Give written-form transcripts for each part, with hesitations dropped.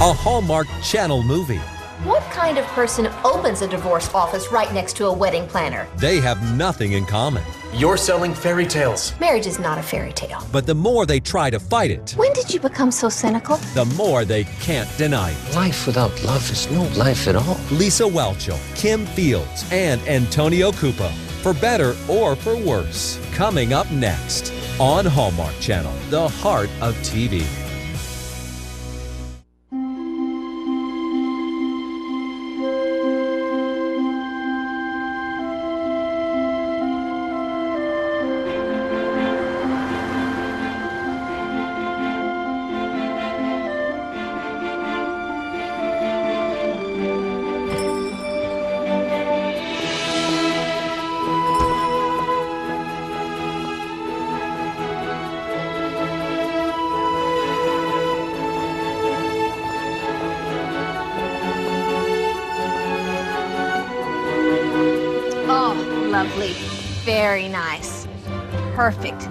a Hallmark Channel movie. What kind of person opens a divorce office right next to a wedding planner? They have nothing in common. You're selling fairy tales. Marriage is not a fairy tale. But the more they try to fight it, When did you become so cynical? the more they can't deny it. Life without love is no life at all. Lisa Whelchel, Kim Fields, and Antonio Cupo. For better or for worse. Coming up next on Hallmark Channel, the heart of TV. Lovely. Very nice. Perfect.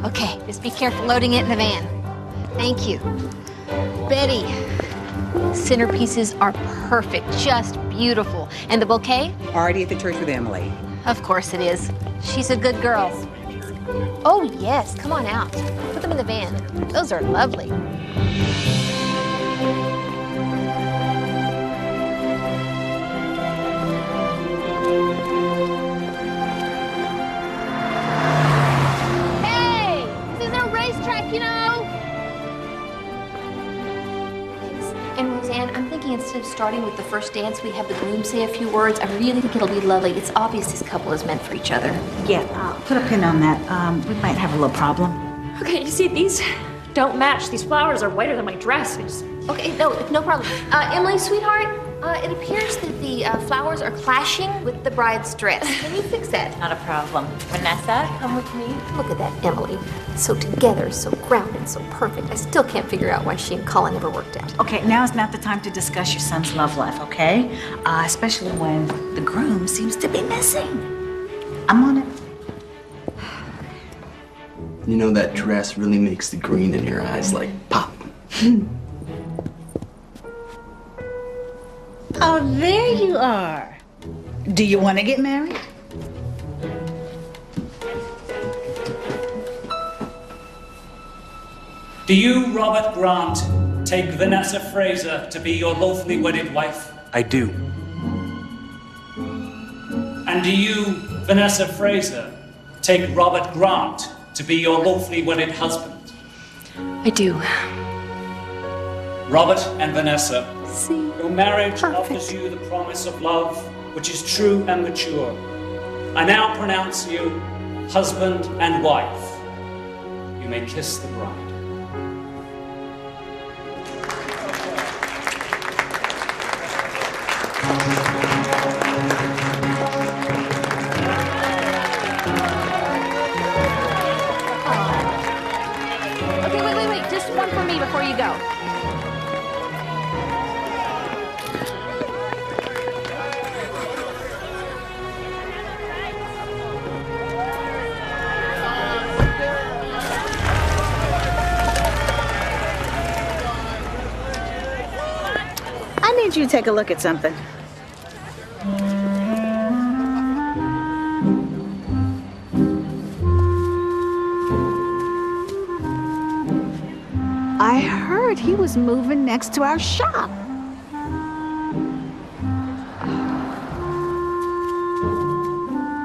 Okay, just be careful loading it in the van. Thank you. Betty, centerpieces are perfect, just beautiful. And the bouquet? Already at the church with Emily. Of course it is. She's a good girl. Oh, yes, come on out. Put them in the van. Those are lovely. And Roseanne, I'm thinking instead of starting with the first dance, we have the groom say a few words. I really think it'll be lovely. It's obvious this couple is meant for each other. Yeah, put a pin on that. We might have a little problem. Okay, you see, these don't match. These flowers are whiter than my dress. Okay, no problem. Emily, sweetheart, it appears that the flowers are clashing with the bride's dress. Can you fix that? Not a problem. Vanessa, come with me. Look at that, Emily. So together, so grounded, so perfect. I still can't figure out why she and Colin never worked out. Okay, now is not the time to discuss your son's love life, okay? Especially when the groom seems to be missing. I'm on it. You know, that dress really makes the green in your eyes like pop. Oh, there you are. Do you want to get married? Do you, Robert Grant, take Vanessa Fraser to be your lawfully wedded wife? I do. And do you, Vanessa Fraser, take Robert Grant to be your lawfully wedded husband? I do. Robert and Vanessa, See? your marriage Perfect. offers you the promise of love, which is true and mature. I now pronounce you husband and wife. You may kiss the bride. Okay, wait. Just one for me before you go. I need you to take a look at something. I heard he was moving next to our shop.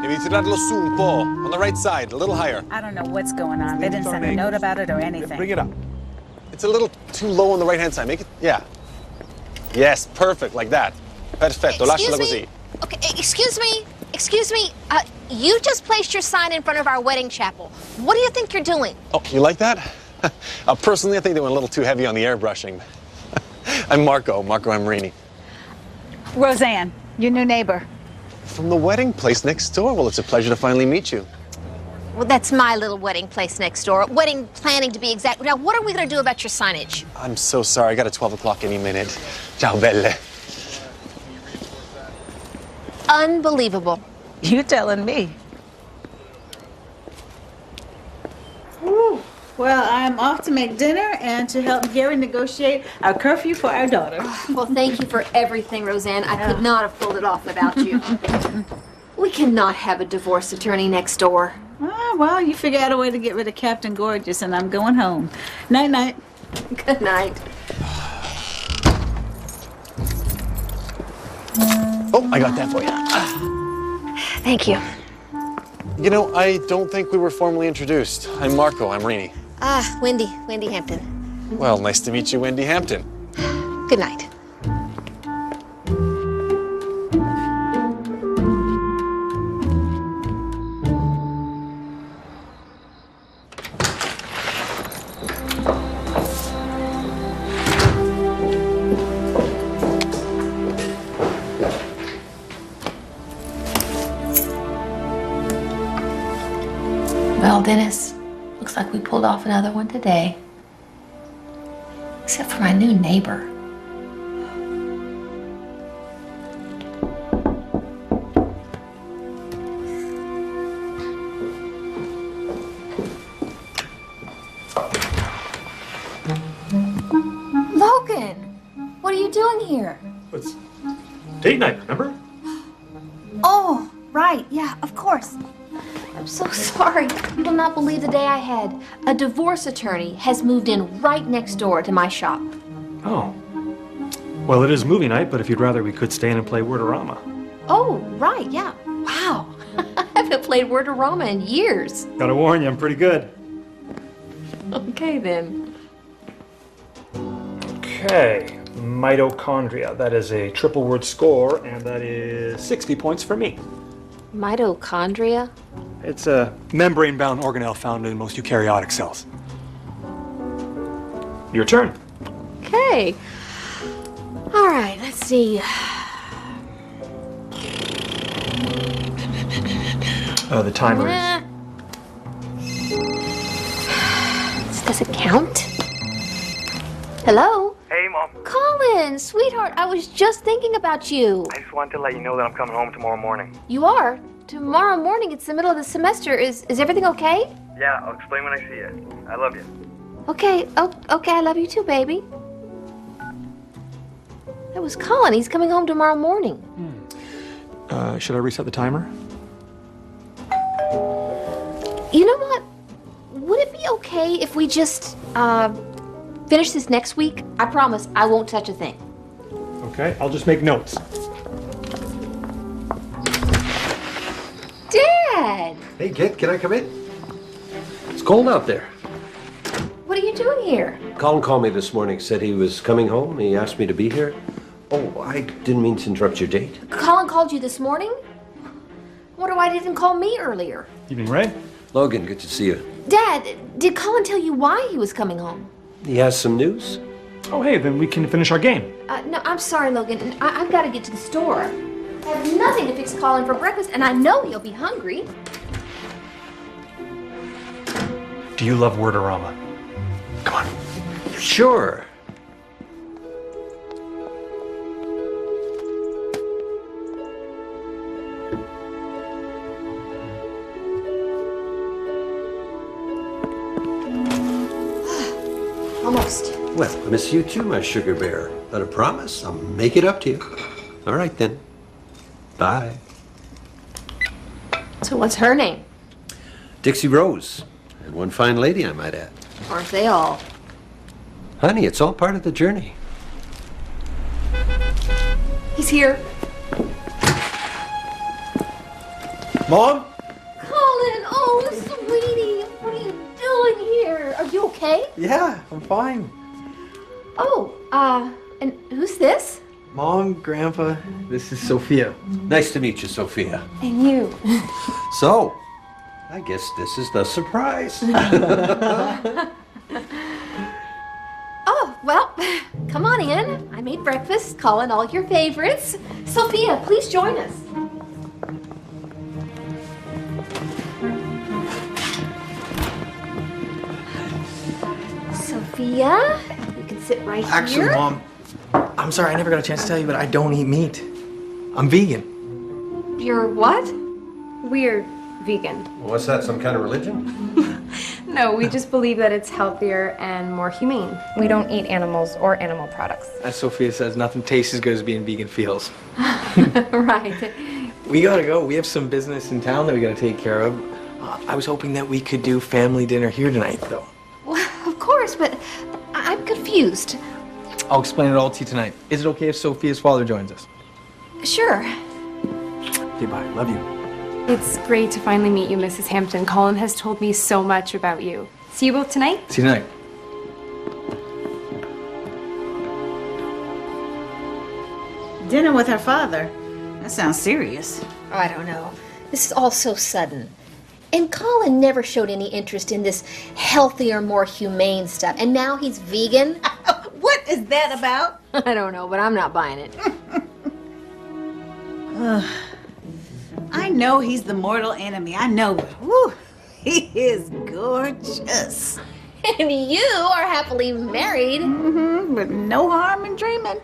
You need to tirarlo su un po', on the right side, a little higher. I don't know what's going on. They didn't send a note about it or anything. Bring it up. It's a little too low on the right-hand side. Make it, yeah. Yes, perfect, like that. Perfetto, lasciala così. Okay, excuse me. You just placed your sign in front of our wedding chapel. What do you think you're doing? Oh, you like that? Personally, I think they went a little too heavy on the airbrushing. I'm Marco Amarini. Roseanne, your new neighbor. From the wedding place next door. Well, it's a pleasure to finally meet you. Well, that's my little wedding place next door. Wedding planning, to be exact. Now, what are we going to do about your signage? I'm so sorry. I got a 12 o'clock any minute. Ciao, belle. Unbelievable. You telling me? Well, I'm off to make dinner and to help Gary negotiate our curfew for our daughter. Well, thank you for everything, Roseanne. I could not have pulled it off without you. We cannot have a divorce attorney next door. Ah, well, you figure out a way to get rid of Captain Gorgeous, and I'm going home. Night-night. Good night. Oh, I got that for you. Thank you. You know, I don't think we were formally introduced. I'm Marco. I'm Rainey. Wendy Hampton. Well, nice to meet you, Wendy Hampton. Good night. Well, Dennis, looks like we pulled off another one today. Except for my new neighbor. Logan! What are you doing here? It's date night, remember? Oh, right. Yeah, of course. I'm so sorry. You will not believe the day I had. A divorce attorney has moved in right next door to my shop. Oh. Well, it is movie night, but if you'd rather, we could stay in and play Wordorama. Oh, right. Yeah. Wow. I haven't played Wordorama in years. Gotta warn you, I'm pretty good. Okay, then. Okay. Mitochondria. That is a triple word score, and that is 60 points for me. Mitochondria? It's a membrane-bound organelle found in most eukaryotic cells. Your turn. Okay. All right, let's see. The timer This doesn't count. Hello? Hey, Mom. Colin, sweetheart, I was just thinking about you. I just wanted to let you know that I'm coming home tomorrow morning. You are? Tomorrow morning, it's the middle of the semester. Is everything okay? Yeah, I'll explain when I see you. I love you. Okay, okay, I love you too, baby. That was Colin. He's coming home tomorrow morning. Should I reset the timer? You know what? Would it be okay if we just, finish this next week? I promise I won't touch a thing. Okay, I'll just make notes. Dad! Hey, kid, can I come in? It's cold out there. What are you doing here? Colin called me this morning, said he was coming home. He asked me to be here. Oh, I didn't mean to interrupt your date. Colin called you this morning? Wonder why he didn't call me earlier. Evening, Ray. Logan, good to see you. Dad, did Colin tell you why he was coming home? He has some news? Oh, hey, then we can finish our game. No, I'm sorry, Logan. I've got to get to the store. I have nothing to fix Colin for breakfast, and I know he'll be hungry. Do you love Wordorama? Come on. Sure. Almost. Well, I miss you too, my sugar bear. But I promise I'll make it up to you. All right, then. Bye. So what's her name? Dixie Rose. And one fine lady, I might add. Aren't they all? Honey, it's all part of the journey. He's here. Mom? Colin, oh, sweetie, what are you doing here? Are you okay? Yeah, I'm fine. Oh, and who's this? Mom, Grandpa, this is Sophia. Nice to meet you, Sophia. And you. So, I guess this is the surprise. Oh, well, come on in. I made breakfast, Colin, all your favorites. Sophia, please join us. Sophia, you can sit right Actually, here. Mom, I'm sorry I never got a chance to tell you, but I don't eat meat. I'm vegan. You're what? We're vegan. What's that, some kind of religion? No, we just believe that it's healthier and more humane. We don't eat animals or animal products. As Sophia says, nothing tastes as good as being vegan feels. Right. We gotta go. We have some business in town that we gotta take care of. I was hoping that we could do family dinner here tonight, though. Well, of course, but I'm confused. I'll explain it all to you tonight. Is it okay if Sophia's father joins us? Sure. Okay, bye. Love you. It's great to finally meet you, Mrs. Hampton. Colin has told me so much about you. See you both tonight? See you tonight. Dinner with her father? That sounds serious. I don't know. This is all so sudden. And Colin never showed any interest in this healthier, more humane stuff. And now he's vegan? What is that about? I don't know, but I'm not buying it. I know he's the mortal enemy. I know it. Woo, he is gorgeous. And you are happily married. Mm-hmm, but no harm in dreaming.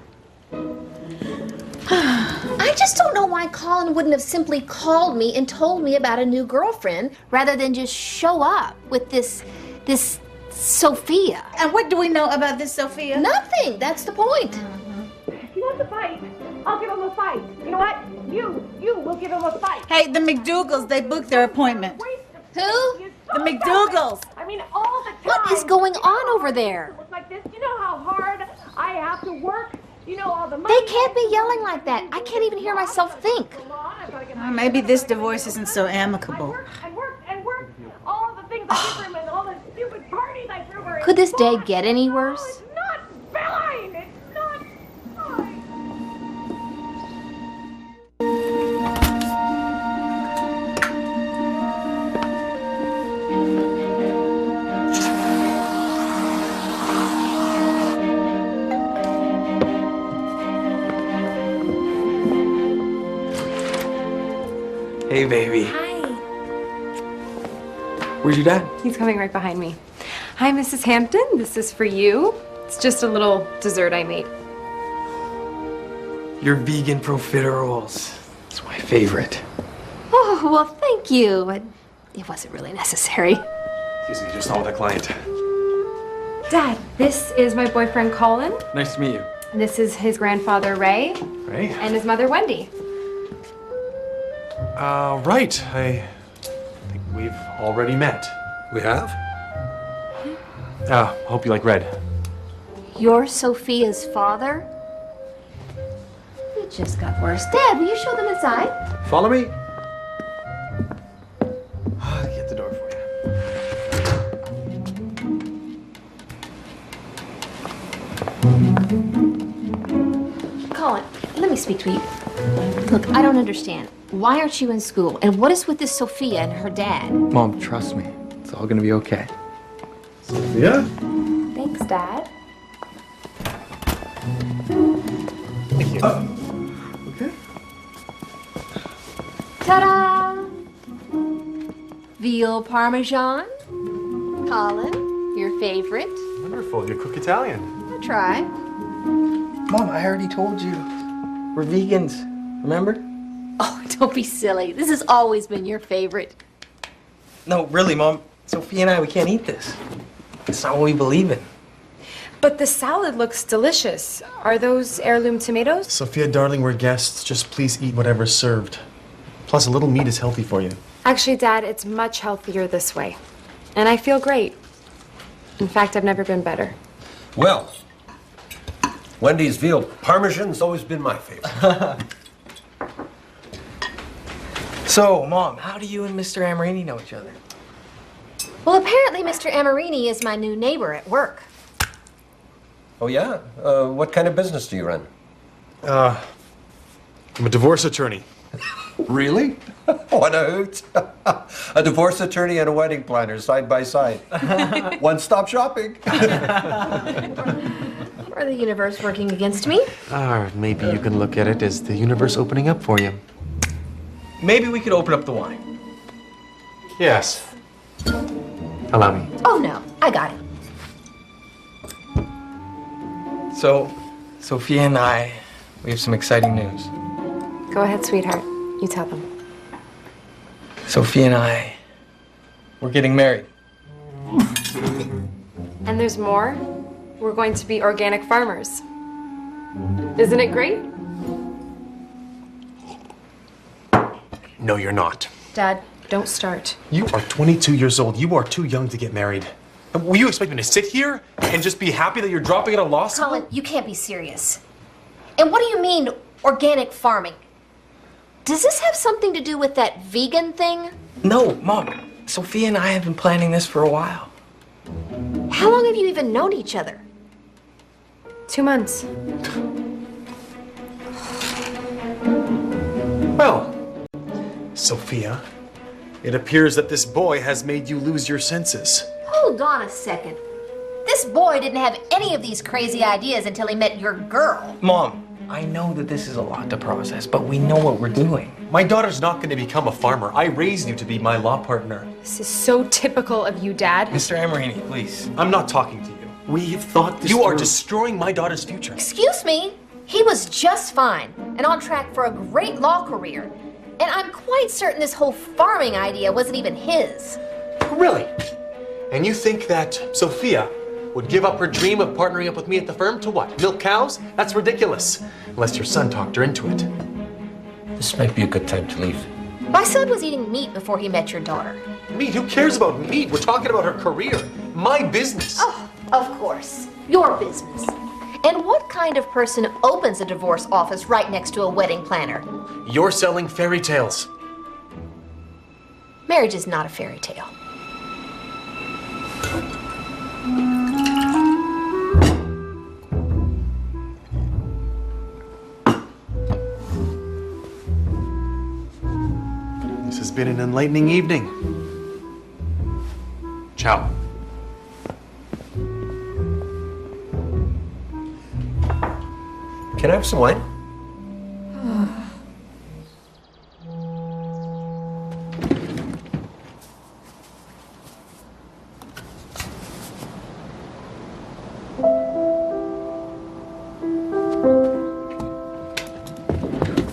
I just don't know why Colin wouldn't have simply called me and told me about a new girlfriend rather than just show up with this Sophia. And what do we know about this Sophia? Nothing. That's the point. If he wants a fight, I'll give him a fight. You know what? You will give him a fight. Hey, the McDougalls, they booked their appointment. Who? The McDougalls. I mean, all the time. What is going on over there? It's like this. You know how hard I have to work? You know all the money. They can't be yelling like that. I can't even hear myself think. Maybe this divorce isn't so amicable. And work. All of the things I did for him and all the stupid parties I threw for him. Could this day get any worse? It's not fine. It's not fine. Hey, baby. Hi. Where's your dad? He's coming right behind me. Hi, Mrs. Hampton. This is for you. It's just a little dessert I made. Your vegan profiteroles. It's my favorite. Oh, well, thank you. But it wasn't really necessary. Excuse me, just on with a client. Dad, this is my boyfriend Colin. Nice to meet you. This is his grandfather Ray. Ray? And his mother Wendy. Right. I think we've already met. We have? Hope you like red. You're Sophia's father? It just got worse. Dad, will you show them inside? Follow me? I'll get the door for you. Colin, let me speak to you. Look, I don't understand. Why aren't you in school? And what is with this Sophia and her dad? Mom, trust me. It's all gonna be okay. Sophia? Thanks, Dad. Okay. Ta-da! Veal Parmesan. Colin, your favorite. Wonderful. You cook Italian. I try. Mom, I already told you. We're vegans. Remember? Oh, don't be silly. This has always been your favorite. No, really, Mom. Sophia and I, we can't eat this. It's not what we believe in. But the salad looks delicious. Are those heirloom tomatoes? Sophia, darling, we're guests. Just please eat whatever's served. Plus, a little meat is healthy for you. Actually, Dad, it's much healthier this way. And I feel great. In fact, I've never been better. Well, Wendy's veal parmesan's always been my favorite. So, Mom, how do you and Mr. Amarini know each other? Well, apparently Mr. Amarini is my new neighbor at work. Oh, yeah? What kind of business do you run? I'm a divorce attorney. Really? What a hoot. A divorce attorney and a wedding planner side by side. One-stop shopping. Or the universe working against me. Or maybe you can look at it as the universe opening up for you. Maybe we could open up the wine. Yes. Allow me. Oh, no. I got it. So, Sophia and I, we have some exciting news. Go ahead, sweetheart. You tell them. Sophia and I, we're getting married. And there's more. We're going to be organic farmers. Isn't it great? No, you're not. Dad, don't start. You are 22 years old. You are too young to get married. And will you expect me to sit here and just be happy that you're dropping out of law school? Colin, you can't be serious. And what do you mean, organic farming? Does this have something to do with that vegan thing? No, Mom. Sophia and I have been planning this for a while. How long have you even known each other? 2 months. Well, Sophia, it appears that this boy has made you lose your senses. Hold on a second. This boy didn't have any of these crazy ideas until he met your girl. Mom, I know that this is a lot to process, but we know what we're doing. My daughter's not going to become a farmer. I raised you to be my law partner. This is so typical of you, Dad. Mr. Amorini, please. I'm not talking to you. We've thought this. You are destroying my daughter's future. Excuse me? He was just fine and on track for a great law career. And I'm quite certain this whole farming idea wasn't even his. Really? And you think that Sophia would give up her dream of partnering up with me at the firm to what? Milk cows? That's ridiculous. Unless your son talked her into it. This might be a good time to leave. My son was eating meat before he met your daughter. Meat? Who cares about meat? We're talking about her career. My business. Oh, of course. Your business. And what kind of person opens a divorce office right next to a wedding planner? You're selling fairy tales. Marriage is not a fairy tale. This has been an enlightening evening. Ciao. Can I have some wine?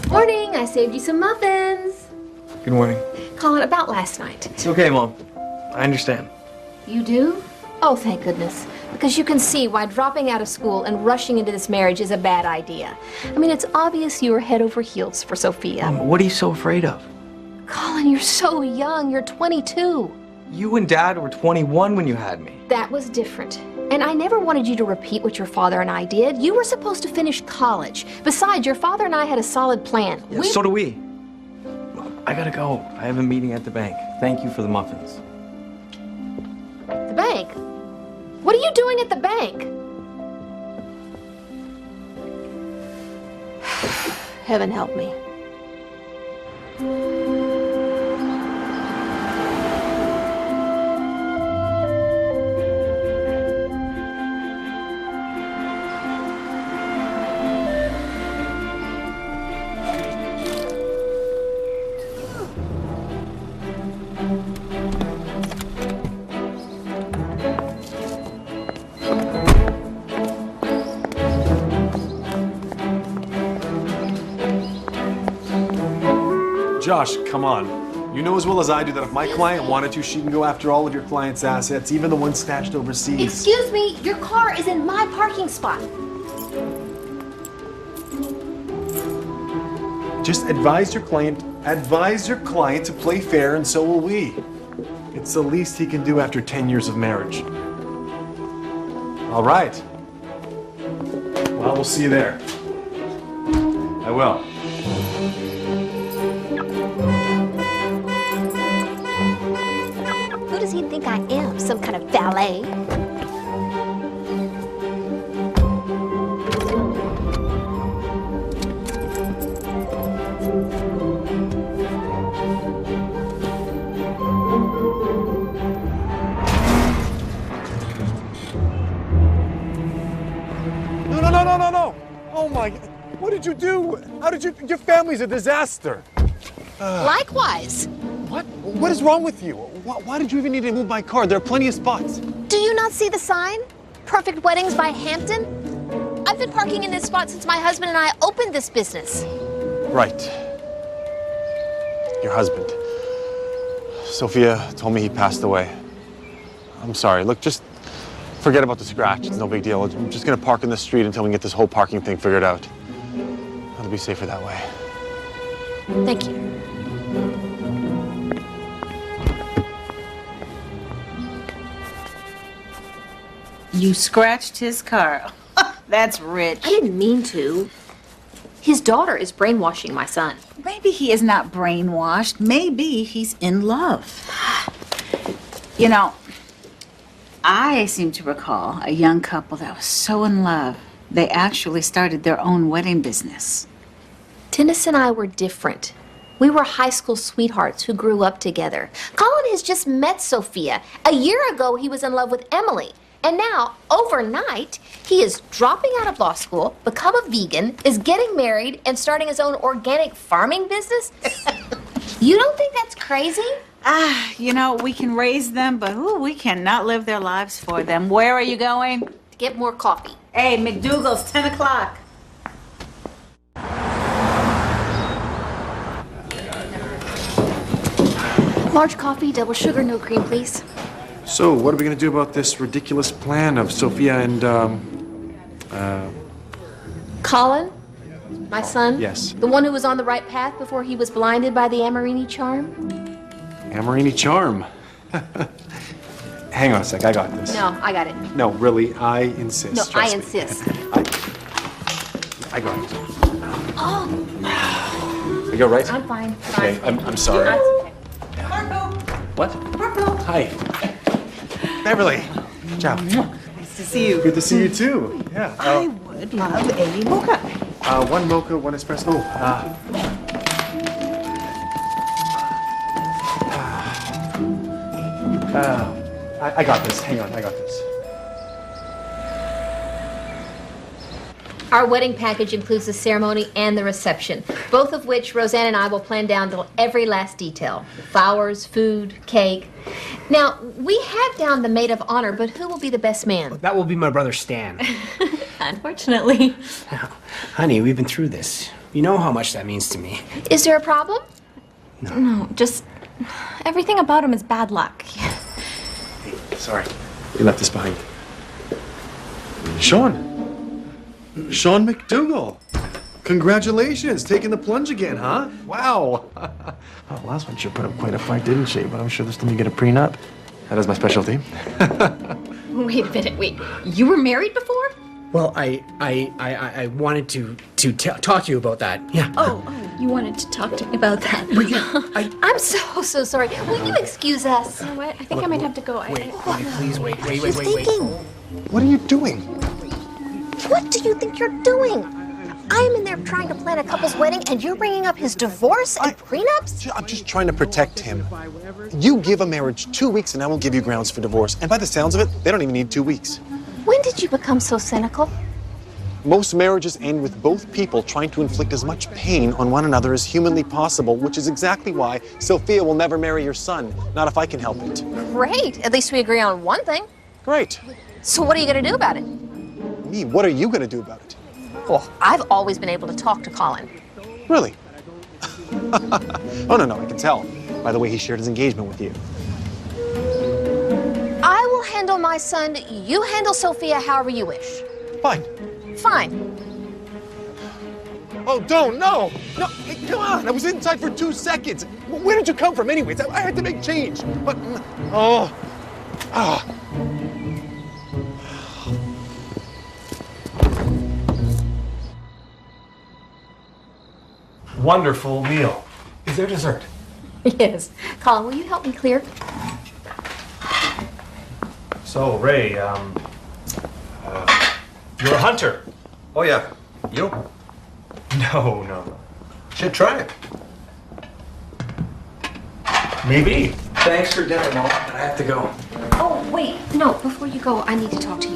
Morning, I saved you some muffins. Good morning. Colin, about last night. It's okay, Mom. I understand. You do? Oh, thank goodness. Because you can see why dropping out of school and rushing into this marriage is a bad idea. I mean, it's obvious you were head over heels for Sophia. Mom, what are you so afraid of? Colin, you're so young. You're 22. You and Dad were 21 when you had me. That was different. And I never wanted you to repeat what your father and I did. You were supposed to finish college. Besides, your father and I had a solid plan. Yeah, so do we. Mom, I gotta go. I have a meeting at the bank. Thank you for the muffins. The bank? What are you doing at the bank? Heaven help me. Josh, come on. You know as well as I do that if my client wanted to, she can go after all of your client's assets, even the ones stashed overseas. Excuse me, your car is in my parking spot. Just advise your client to play fair, and so will we. It's the least he can do after 10 years of marriage. All right. Well, we'll see you there. I will. Who does he think I am? Some kind of valet? No. Oh my, what did you do? How did you, your family's a disaster. Likewise. What is wrong with you? Why did you even need to move my car? There are plenty of spots. Do you not see the sign? Perfect Weddings by Hampton? I've been parking in this spot since my husband and I opened this business. Right. Your husband. Sophia told me he passed away. I'm sorry. Look, just Forget about the scratch. It's no big deal. I'm just gonna park in the street until we can get this whole parking thing figured out. It'll be safer that way. Thank you. You scratched his car. That's rich. I didn't mean to. His daughter is brainwashing my son. Maybe he is not brainwashed. Maybe he's in love. You know, I seem to recall a young couple that was so in love, they actually started their own wedding business. Dennis and I were different. We were high school sweethearts who grew up together. Colin has just met Sophia. A year ago, he was in love with Emily. And now, overnight, he is dropping out of law school, become a vegan, is getting married, and starting his own organic farming business? You don't think that's crazy? You know, we can raise them, but we cannot live their lives for them. Where are you going? To get more coffee. Hey, McDougal's 10 o'clock. Large coffee, double sugar, no cream, please. So, what are we gonna do about this ridiculous plan of Sophia and, Colin, my son? Yes. The one who was on the right path before he was blinded by the Amorini charm? Amorini charm? Hang on a sec, I got this. No, I got it. No, really, I insist. No, I trust me. insist. I got it. Oh, Are you all right? I'm fine. Okay, I'm sorry. That's okay. What? Hi. Beverly. Ciao. Nice to see you. Good to see you too. Yeah. I would love a mocha. One mocha, one espresso. I got this. Hang on, I got this. Our wedding package includes the ceremony and the reception, both of which Roseanne and I will plan down to every last detail. Flowers, food, cake. Now, we have down the maid of honor, but who will be the best man? That will be my brother Stan. Unfortunately. Honey, we've been through this. You know how much that means to me. Is there a problem? No, just everything about him is bad luck. Sorry, we left this behind. Sean McDougal. Congratulations, taking the plunge again, huh? Wow. Oh, last one sure put up quite a fight, didn't she? But I'm sure this time you get a prenup. That is my specialty. Wait a minute, wait. You were married before? Well, I wanted to talk to you about that. Yeah. Oh, you wanted to talk to me about that. I'm so sorry. Will you excuse us? You know what? I think I might have to go. Please wait. What are you doing? What do you think you're doing? I'm in there trying to plan a couple's wedding, and you're bringing up his divorce and prenups? I'm just trying to protect him. You give a marriage 2 weeks and I will give you grounds for divorce. And by the sounds of it, they don't even need 2 weeks. When did you become so cynical? Most marriages end with both people trying to inflict as much pain on one another as humanly possible, which is exactly why Sophia will never marry your son. Not if I can help it. Great. At least we agree on one thing. Great. So what are you going to do about it? Me, what are you going to do about it? Well, I've always been able to talk to Colin. Really? Oh, no, I can tell by the way he shared his engagement with you. I will handle my son. You handle Sophia however you wish. Fine. Fine. Oh, don't, no! No, hey, come on, I was inside for 2 seconds. Where did you come from anyways? I had to make change. But, Wonderful meal. Is there dessert? Yes. Colin, will you help me clear? So, Ray, you're a hunter. Oh, yeah. You? No. Should try it. Maybe. Thanks for dinner, Mom, but I have to go. Oh, wait. No, before you go, I need to talk to you.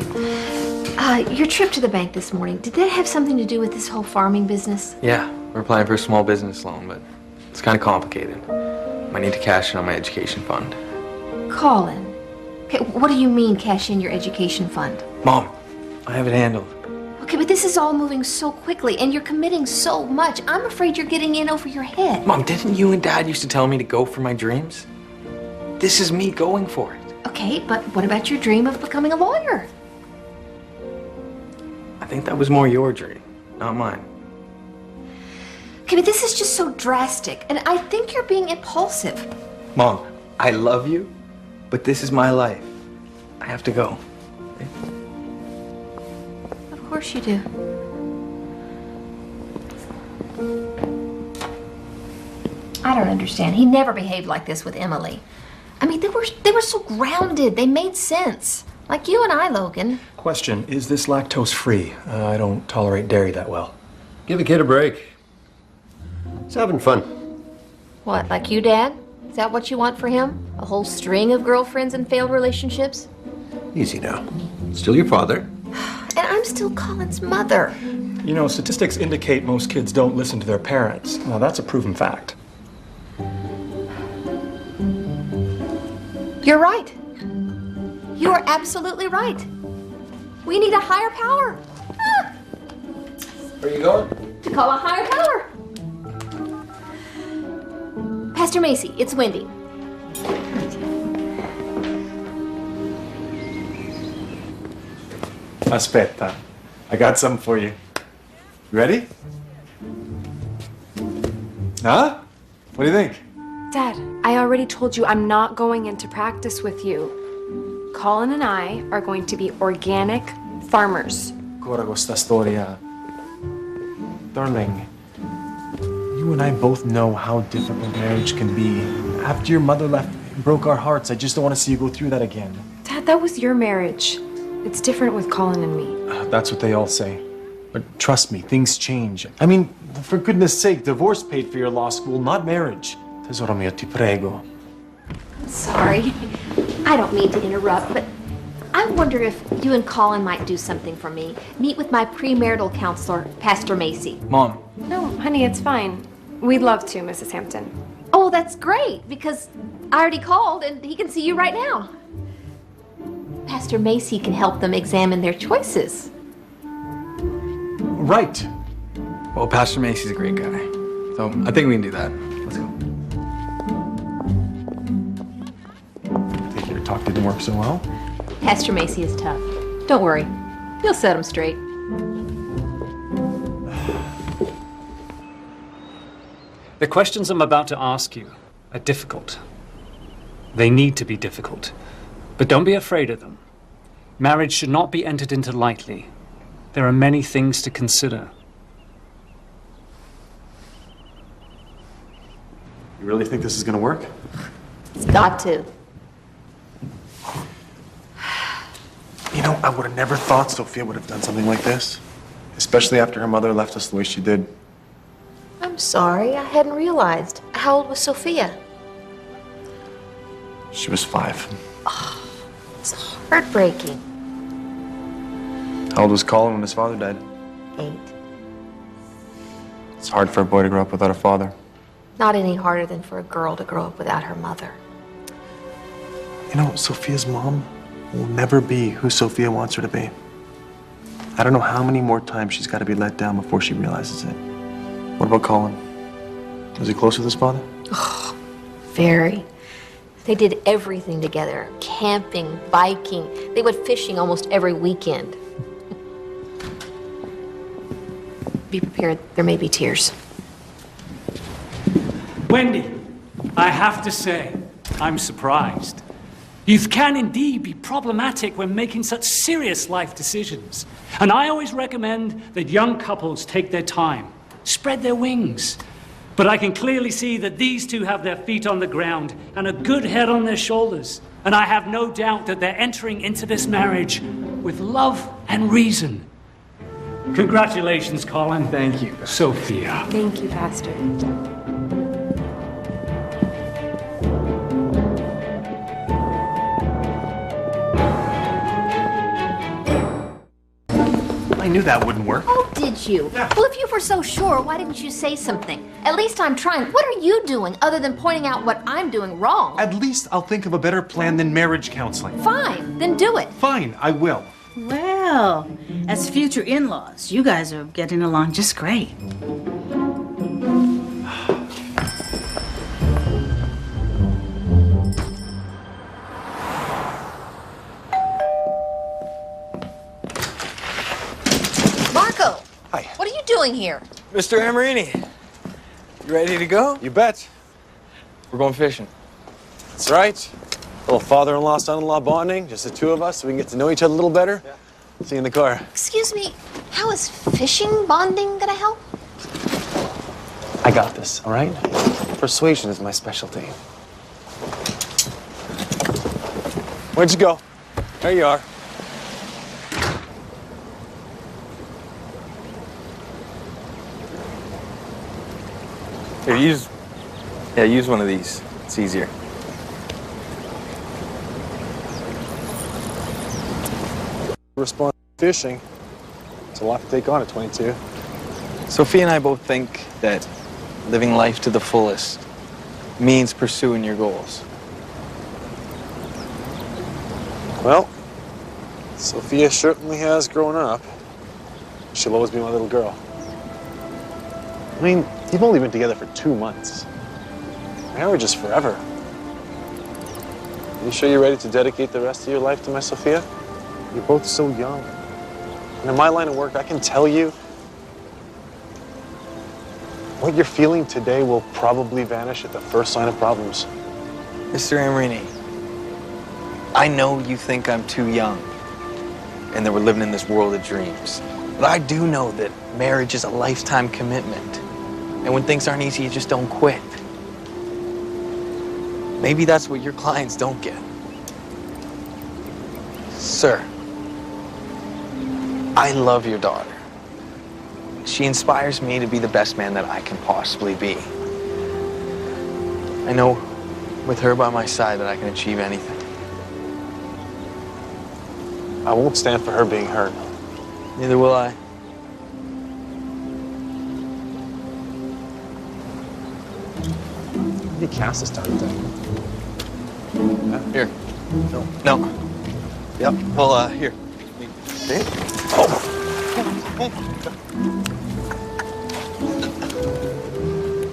Your trip to the bank this morning, did that have something to do with this whole farming business? Yeah, we're applying for a small business loan, but it's kind of complicated. I need to cash in on my education fund. Colin. Okay, what do you mean cash in your education fund? Mom, I have it handled. Okay, but this is all moving so quickly, and you're committing so much. I'm afraid you're getting in over your head. Mom, didn't you and Dad used to tell me to go for my dreams? This is me going for it. Okay, but what about your dream of becoming a lawyer? think that was more your dream, not mine. Okay, but this is just so drastic, and I think you're being impulsive. Mom, I love you, but this is my life. I have to go. Of course you do. I don't understand. He never behaved like this with Emily. I mean, they were so grounded. They made sense. Like you and I, Logan. Question, is this lactose free? I don't tolerate dairy that well. Give the kid a break. He's having fun. What, like you, Dad? Is that what you want for him? A whole string of girlfriends and failed relationships? Easy now. Still your father. And I'm still Colin's mother. You know, statistics indicate most kids don't listen to their parents. Now, that's a proven fact. You're right. You are absolutely right. We need a higher power. Ah, Where are you going? to call a higher power. Pastor Macy, it's Wendy. Aspetta. I got something for you. You ready? Huh? What do you think? Dad, I already told you I'm not going into practice with you. Colin and I are going to be organic farmers. Ancora questa storia. Darling, you and I both know how difficult marriage can be. After your mother left, it broke our hearts. I just don't want to see you go through that again. Dad, that was your marriage. It's different with Colin and me. That's what they all say. But trust me, things change. I mean, for goodness sake, divorce paid for your law school, not marriage. Tesoro mio, ti prego. Sorry. I don't mean to interrupt, but I wonder if you and Colin might do something for me. Meet with my premarital counselor, Pastor Macy. Mom. No, honey, it's fine. We'd love to, Mrs. Hampton. Oh, that's great, because I already called and he can see you right now. Pastor Macy can help them examine their choices. Right. Well, Pastor Macy's a great guy. So I think we can do that. Let's go. I think your talk didn't work so well. Pastor Macy is tough. Don't worry. He'll set them straight. The questions I'm about to ask you are difficult. They need to be difficult. But don't be afraid of them. Marriage should not be entered into lightly. There are many things to consider. You really think this is gonna work? It's got to. You know, I would have never thought Sophia would have done something like this. Especially after her mother left us the way she did. I'm sorry, I hadn't realized. How old was Sophia? She was 5. It's heartbreaking. How old was Colin when his father died? 8. It's hard for a boy to grow up without a father. Not any harder than for a girl to grow up without her mother. You know, Sophia's mom will never be who Sophia wants her to be. I don't know how many more times she's got to be let down before she realizes it. What about Colin? Was he close with his father? Oh, very. They did everything together. Camping, biking. They went fishing almost every weekend. Be prepared, there may be tears. Wendy, I have to say, I'm surprised. Youth can indeed be problematic when making such serious life decisions. And I always recommend that young couples take their time, spread their wings. But I can clearly see that these two have their feet on the ground and a good head on their shoulders. And I have no doubt that they're entering into this marriage with love and reason. Congratulations, Colin. Thank you. Sophia. Thank you, Pastor. I knew that wouldn't work. Oh, did you? Yeah. Well, if you were so sure, why didn't you say something? At least I'm trying. What are you doing other than pointing out what I'm doing wrong? At least I'll think of a better plan than marriage counseling. Fine, then do it. Fine, I will. Well, as future in-laws, you guys are getting along just great. doing here? Mr. Amarini, you ready to go? You bet. We're going fishing. That's right. Little father-in-law, son-in-law bonding, just the two of us, so we can get to know each other a little better. Yeah. See you in the car. Excuse me, how is fishing bonding gonna help? I got this, all right? Persuasion is my specialty. Where'd you go? There you are. Here, use one of these. It's easier. Respond to fishing. It's a lot to take on at 22. Sophia and I both think that living life to the fullest means pursuing your goals. Well, Sophia certainly has grown up. She'll always be my little girl. I mean, you've only been together for 2 months. Marriage is forever. You sure you're ready to dedicate the rest of your life to my Sophia? You're both so young. And in my line of work, I can tell you what you're feeling today will probably vanish at the first sign of problems. Mr. Amarini, I know you think I'm too young and that we're living in this world of dreams. But I do know that marriage is a lifetime commitment. And when things aren't easy, you just don't quit. Maybe that's what your clients don't get. Sir, I love your daughter. She inspires me to be the best man that I can possibly be. I know with her by my side that I can achieve anything. I won't stand for her being hurt. Neither will I. Maybe cast this time thing. Here. No. Yep. Well, here. See? Oh.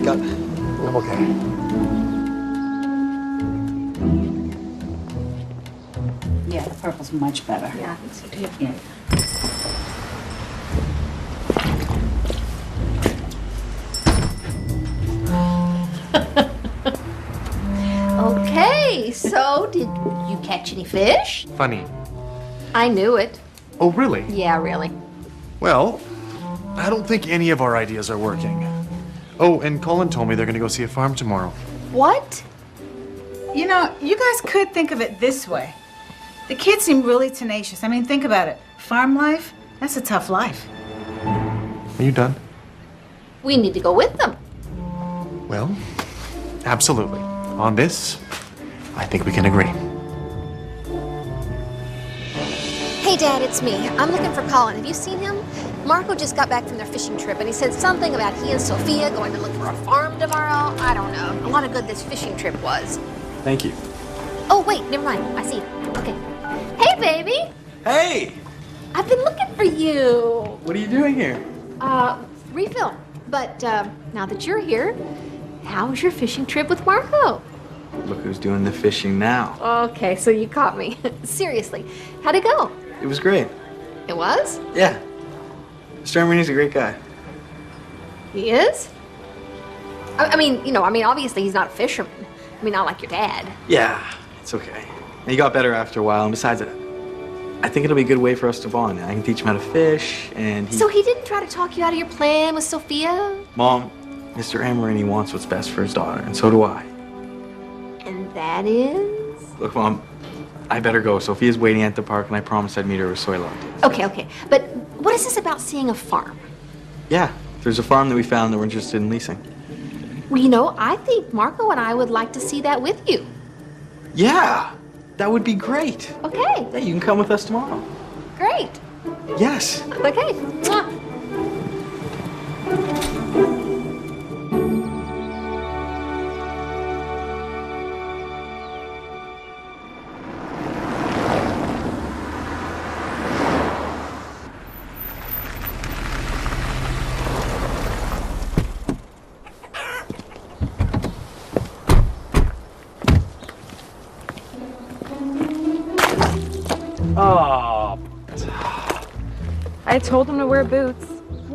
Got it. I'm okay. Yeah, the purple's much better. Yeah, I think so too. Yeah. Okay, so did you catch any fish? Funny. I knew it. Oh, really? Yeah, really. Well, I don't think any of our ideas are working. Oh, and Colin told me they're gonna go see a farm tomorrow. What? You know, you guys could think of it this way. The kids seem really tenacious. I mean, think about it. Farm life, that's a tough life. Are you done? We need to go with them. Well, absolutely. On this, I think we can agree. Hey, Dad, it's me. I'm looking for Colin. Have you seen him? Marco just got back from their fishing trip, and he said something about he and Sophia going to look for a farm tomorrow. I don't know. A lot of good this fishing trip was. Thank you. Oh, wait, never mind. I see. Okay. Hey, baby. Hey! I've been looking for you. What are you doing here? Refill. But now that you're here, how was your fishing trip with Marco? Look who's doing the fishing now. Okay, so you caught me. Seriously, how'd it go? It was great. It was? Yeah. Mr. Amarini's a great guy. He is? I mean, obviously he's not a fisherman. I mean, not like your dad. Yeah, it's okay. And he got better after a while, and besides it, I think it'll be a good way for us to bond. I can teach him how to fish, and So he didn't try to talk you out of your plan with Sophia? Mom, Mr. Amarini wants what's best for his daughter, and so do I. And that is? Look, Mom, I better go. Sophia's waiting at the park, and I promised I'd meet her with soy latte. Okay. But what is this about seeing a farm? Yeah, there's a farm that we found that we're interested in leasing. Well, I think Marco and I would like to see that with you. Yeah, that would be great. Okay. Yeah, you can come with us tomorrow. Great. Yes. Okay. Mwah. I told him to wear boots.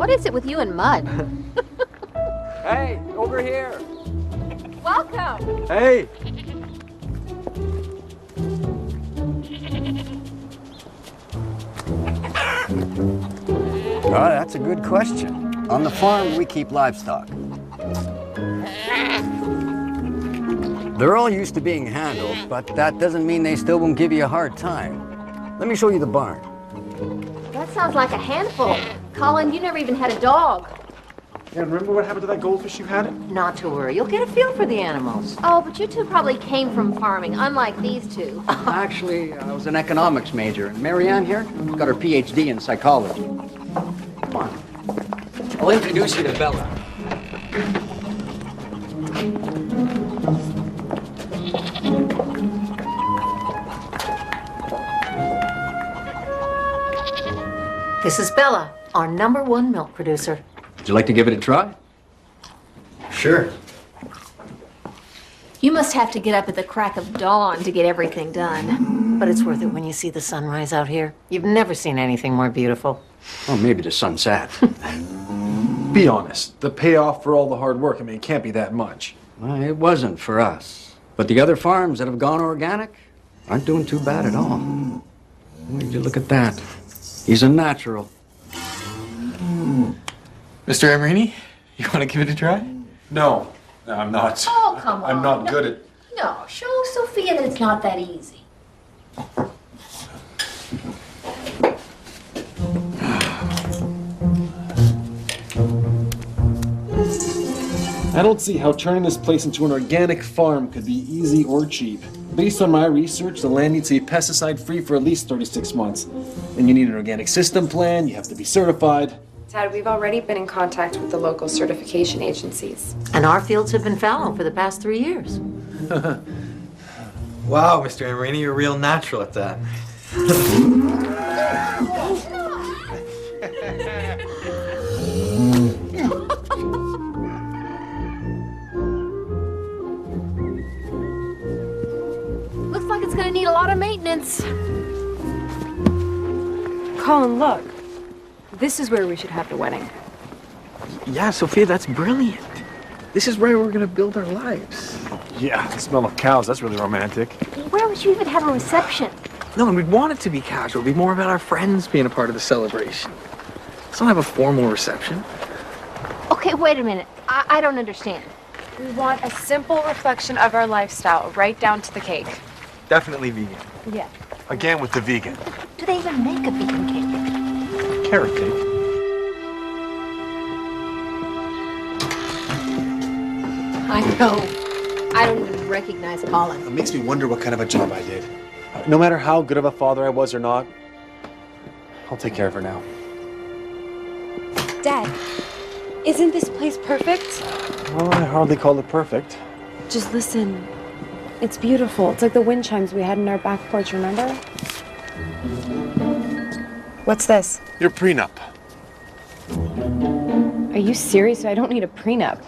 What is it with you and mud? Hey, over here. Welcome. Hey. Well, that's a good question. On the farm, we keep livestock. They're all used to being handled, but that doesn't mean they still won't give you a hard time. Let me show you the barn. That sounds like a handful. Colin, you never even had a dog. Yeah, remember what happened to that goldfish you had? Not to worry, you'll get a feel for the animals. Oh, but you two probably came from farming, unlike these two. Actually, I was an economics major, and Marianne here got her PhD in psychology. Come on. I'll introduce you to Bella. This is Bella, our #1 milk producer. Would you like to give it a try? Sure. You must have to get up at the crack of dawn to get everything done. But it's worth it when you see the sunrise out here. You've never seen anything more beautiful. Well, maybe the sunset. Be honest. The payoff for all the hard work, I mean, it can't be that much. Well, it wasn't for us. But the other farms that have gone organic aren't doing too bad at all. Would you look at that? He's a natural. Mr. Amrini, you want to give it a try? No, I'm not. Oh, come on. I'm not good at... No, show Sophia that it's not that easy. I don't see how turning this place into an organic farm could be easy or cheap. Based on my research, the land needs to be pesticide-free for at least 36 months. And you need an organic system plan, you have to be certified. Dad, we've already been in contact with the local certification agencies. And our fields have been fallow for the past 3 years. Wow, Mr. Amrini, you're a real natural at that. Looks like it's gonna need a lot of maintenance. Colin, look. This is where we should have the wedding. Yeah, Sophia, that's brilliant. This is where we're gonna build our lives. Yeah, the smell of cows, that's really romantic. Where would you even have a reception? No, and we'd want it to be casual. It'd be more about our friends being a part of the celebration. Let's not have a formal reception. Okay, wait a minute. I don't understand. We want a simple reflection of our lifestyle, right down to the cake. Definitely vegan. Yeah. Again with the vegan. Do they even make a vegan cake? Carrot cake. I know. I don't even recognize Colin. It makes me wonder what kind of a job I did. No matter how good of a father I was or not, I'll take care of her now. Dad, isn't this place perfect? Well, I hardly call it perfect. Just listen. It's beautiful. It's like the wind chimes we had in our back porch, remember? What's this? Your prenup. Are you serious? I don't need a prenup.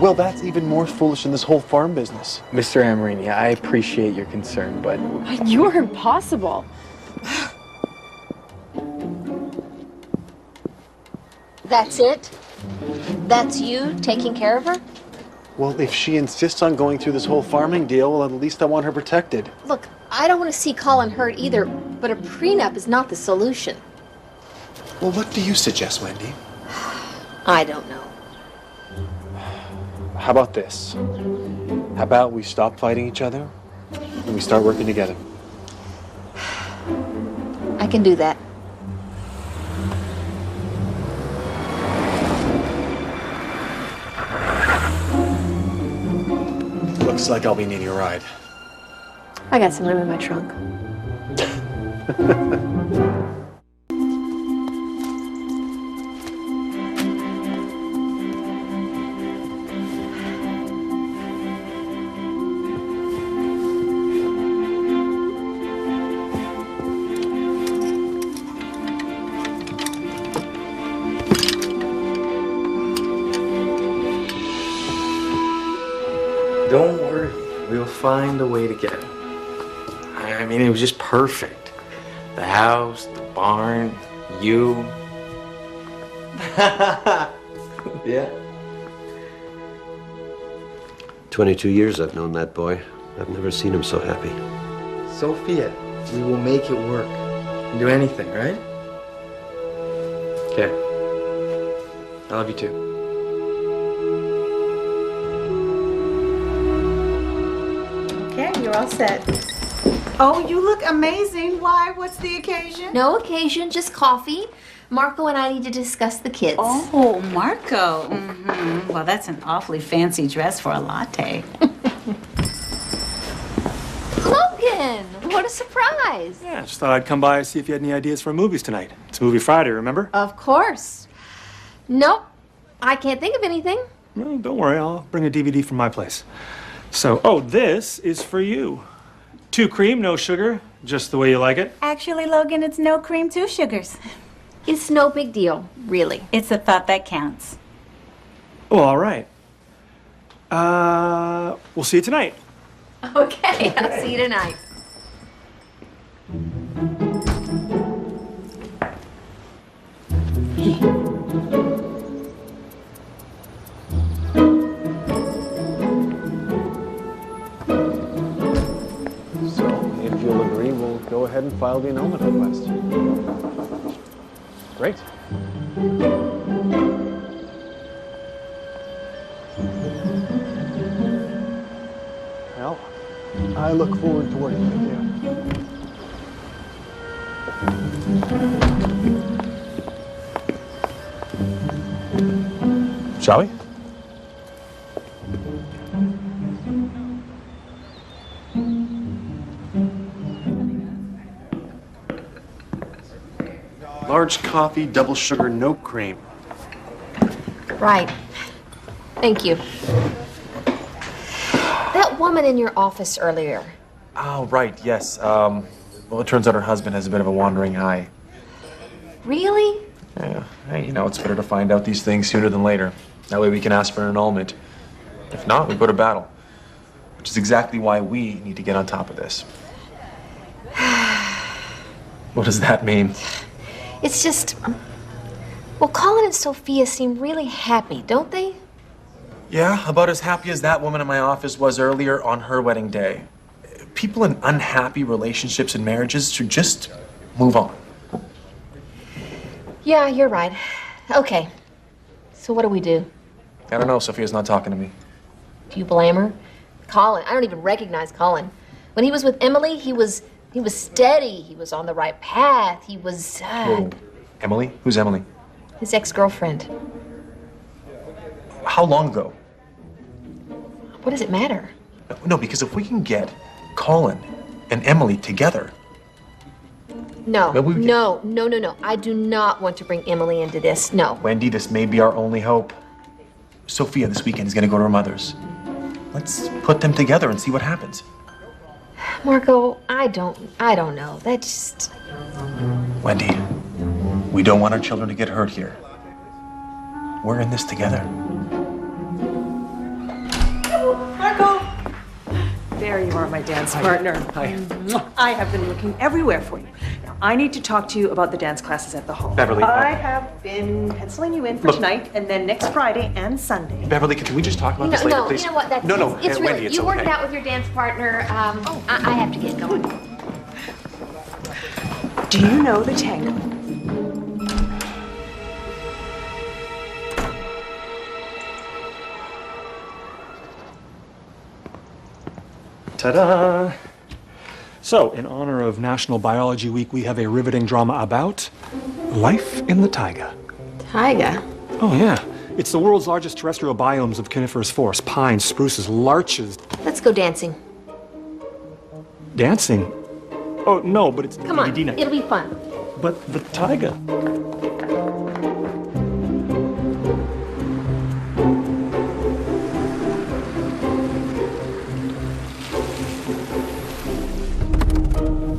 Well, that's even more foolish than this whole farm business. Mr. Amrini, I appreciate your concern, but... You're impossible. That's it? That's you taking care of her? Well, if she insists on going through this whole farming deal, well, at least I want her protected. Look, I don't want to see Colin hurt either, but a prenup is not the solution. Well, what do you suggest, Wendy? I don't know. How about this? How about we stop fighting each other and we start working together? I can do that. Looks like I'll be needing a ride. I got some room in my trunk. Don't worry, we'll find a way to get it. I mean, it was just perfect. The house, the barn, you. Yeah. 22 years I've known that boy. I've never seen him so happy. Sophia, we will make it work. And do anything, right? Okay. I love you too. Okay, you're all set. Oh, you look amazing. Why? What's the occasion? No occasion, just coffee. Marco and I need to discuss the kids. Oh, Marco. Well, that's an awfully fancy dress for a latte. Logan, what a surprise. Yeah, just thought I'd come by and see if you had any ideas for movies tonight. It's Movie Friday, remember? Of course. Nope, I can't think of anything. No, don't worry, I'll bring a DVD from my place. So, oh, this is for you. 2 cream, no sugar, just the way you like it. Actually, Logan, it's no cream, 2 sugars. It's no big deal, really. It's the thought that counts. Oh, all right. We'll see you tonight. Okay, I'll see you tonight. So, if you'll agree, we'll go ahead and file the annulment request. Great. Well, I look forward to working with you. Shall we? Large coffee, double sugar, no cream. Right. Thank you. That woman in your office earlier. Oh, right, yes. Well, it turns out her husband has a bit of a wandering eye. Really? Yeah, hey, it's better to find out these things sooner than later. That way we can ask for an annulment. If not, we go to battle. Which is exactly why we need to get on top of this. What does that mean? It's just... Well, Colin and Sophia seem really happy, don't they? Yeah, about as happy as that woman in my office was earlier on her wedding day. People in unhappy relationships and marriages should just move on. Yeah, you're right. Okay. So what do we do? I don't know, Sophia's not talking to me. Do you blame her? Colin, I don't even recognize Colin. When he was with Emily, he was steady. He was on the right path. He was, Whoa. Emily? Who's Emily? his ex-girlfriend. How long ago? What does it matter? No, because if we can get Colin and Emily together. No, Well, we- no. I do not want to bring Emily into this. No. Wendy, this may be our only hope. Sophia this weekend is gonna go to her mother's. Let's put them together and see what happens. Marco, I don't know. That just... Wendy, we don't want our children to get hurt here. We're in this together. Marco! There you are, my dance partner. Hi. I have been looking everywhere for you. Now, I need to talk to you about the dance classes at the hall. Beverly, I have been penciling you in for Look. tonight and then next Friday and Sunday. Beverly, can we just talk about this later, No, please? you know what? That's, No, it's really... Wendy, it's you work okay. it out with your dance partner. I have to get going. Do you know the tango? Ta-da! So, in honor of National Biology Week, we have a riveting drama about life in the taiga. Taiga? Oh, yeah. It's the world's largest terrestrial biomes of coniferous forest. Pines, spruces, larches. Let's go dancing. Dancing? Oh, no, but it's Come on, DVD night. it'll be fun. But the taiga.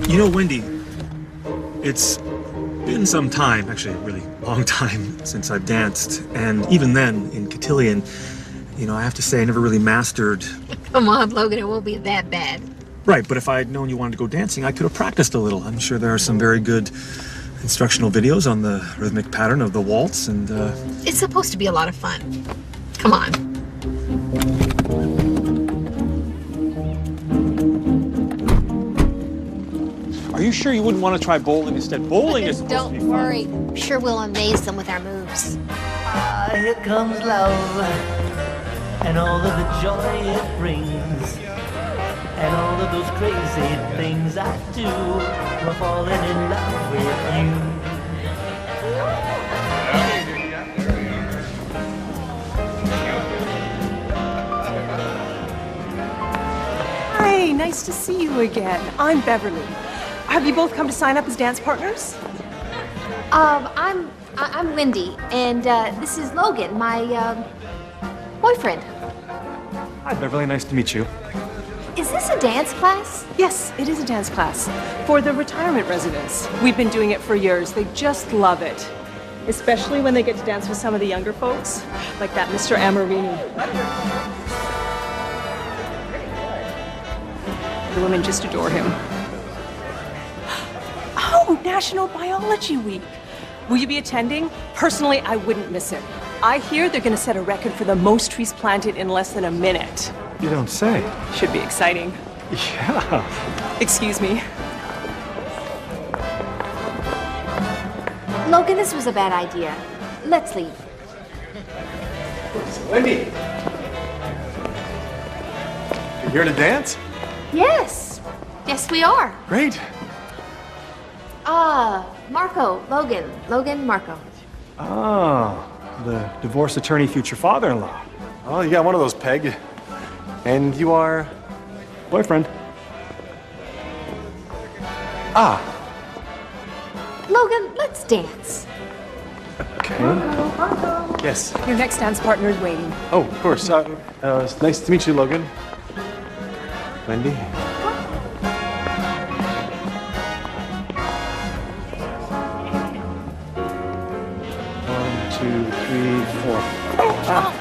You know, Wendy, it's been some time, actually a really long time, since I've danced. And even then, in cotillion, I have to say I never really mastered. Come on, Logan, it won't be that bad. Right, but if I had known you wanted to go dancing, I could have practiced a little. I'm sure there are some very good instructional videos on the rhythmic pattern of the waltz, and It's supposed to be a lot of fun. Come on. are you sure you wouldn't want to try bowling instead? Bowling is supposed to be Don't fun. worry. I'm sure we'll amaze them with our moves. Here comes love, and all of the joy it brings, and all of those crazy things I do. We're falling in love with you. Hi, nice to see you again. I'm Beverly. Have you both come to sign up as dance partners? I'm Wendy, and this is Logan, my boyfriend. Hi, Beverly. Nice to meet you. Is this a dance class? Yes, it is a dance class for the retirement residents. We've been doing it for years. They just love it, especially when they get to dance with some of the younger folks, like that Mr. Amorini. The women just adore him. Oh, National Biology Week. Will you be attending? Personally, I wouldn't miss it. I hear they're going to set a record for the most trees planted in less than a minute. You don't say. Should be exciting. Yeah. Excuse me. Logan, this was a bad idea. Let's leave. Wendy. You here to dance? Yes. Yes, we are. Great. Marco, Logan, Marco. Oh, the divorce attorney, future father-in-law. Oh, you got one of those, Peg. And you are boyfriend. Ah. Logan, let's dance. Okay. Yes. Your next dance partner is waiting. Oh, of course. It's nice to meet you, Logan. Wendy.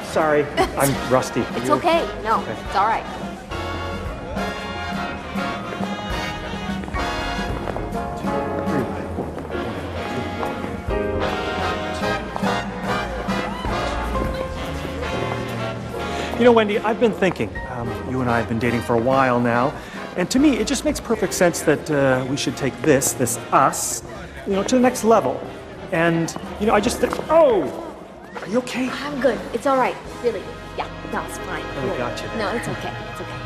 Sorry, I'm rusty. It's okay. No, it's all right. You know, Wendy, I've been thinking. You and I have been dating for a while now, and to me, it just makes perfect sense that we should take this us, to the next level. And, I just think, oh! Are you okay? I'm good. It's all right. Really. Yeah. No, it's fine. Oh, Really. gotcha. No, it's okay. It's okay.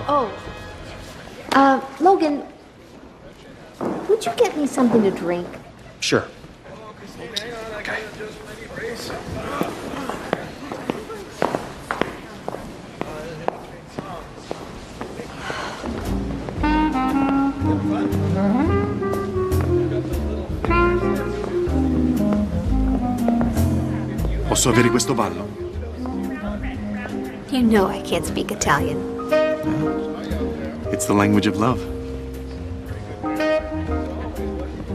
Oh. Logan, would you get me something to drink? Sure. Okay. Posso avere questo ballo? You know I can't speak Italian. It's the language of love.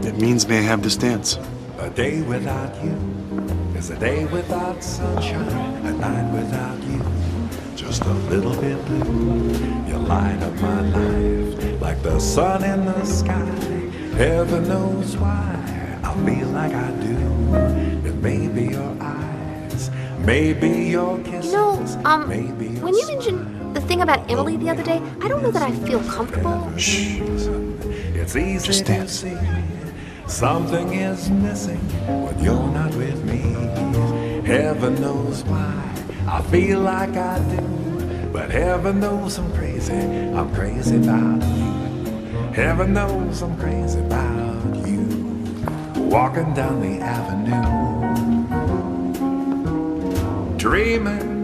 It means may I have this dance? A day without you is a day without sunshine. A night without you, just a little bit blue. You light up my life like the sun in the sky. Heaven knows why I feel like I do. It may be your eyes, maybe your kisses. Maybe when you mentioned the thing about Emily the other day, I don't know that I feel comfortable. Shh. It's easy to see. Something is missing when you're not with me. Heaven knows why I feel like I do. But heaven knows I'm crazy about you. Heaven knows I'm crazy about you. Walking down the avenue, dreaming,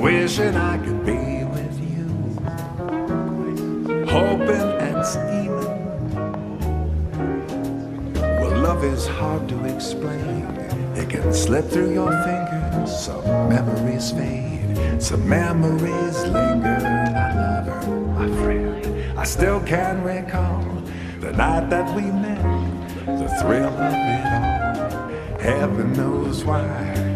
wishing I could be with you, hoping and scheming. Well, love is hard to explain. It can slip through your fingers. Some memories fade, some memories linger. My lover, my friend, I still can recall the night that we met, the thrill of it all. Heaven knows why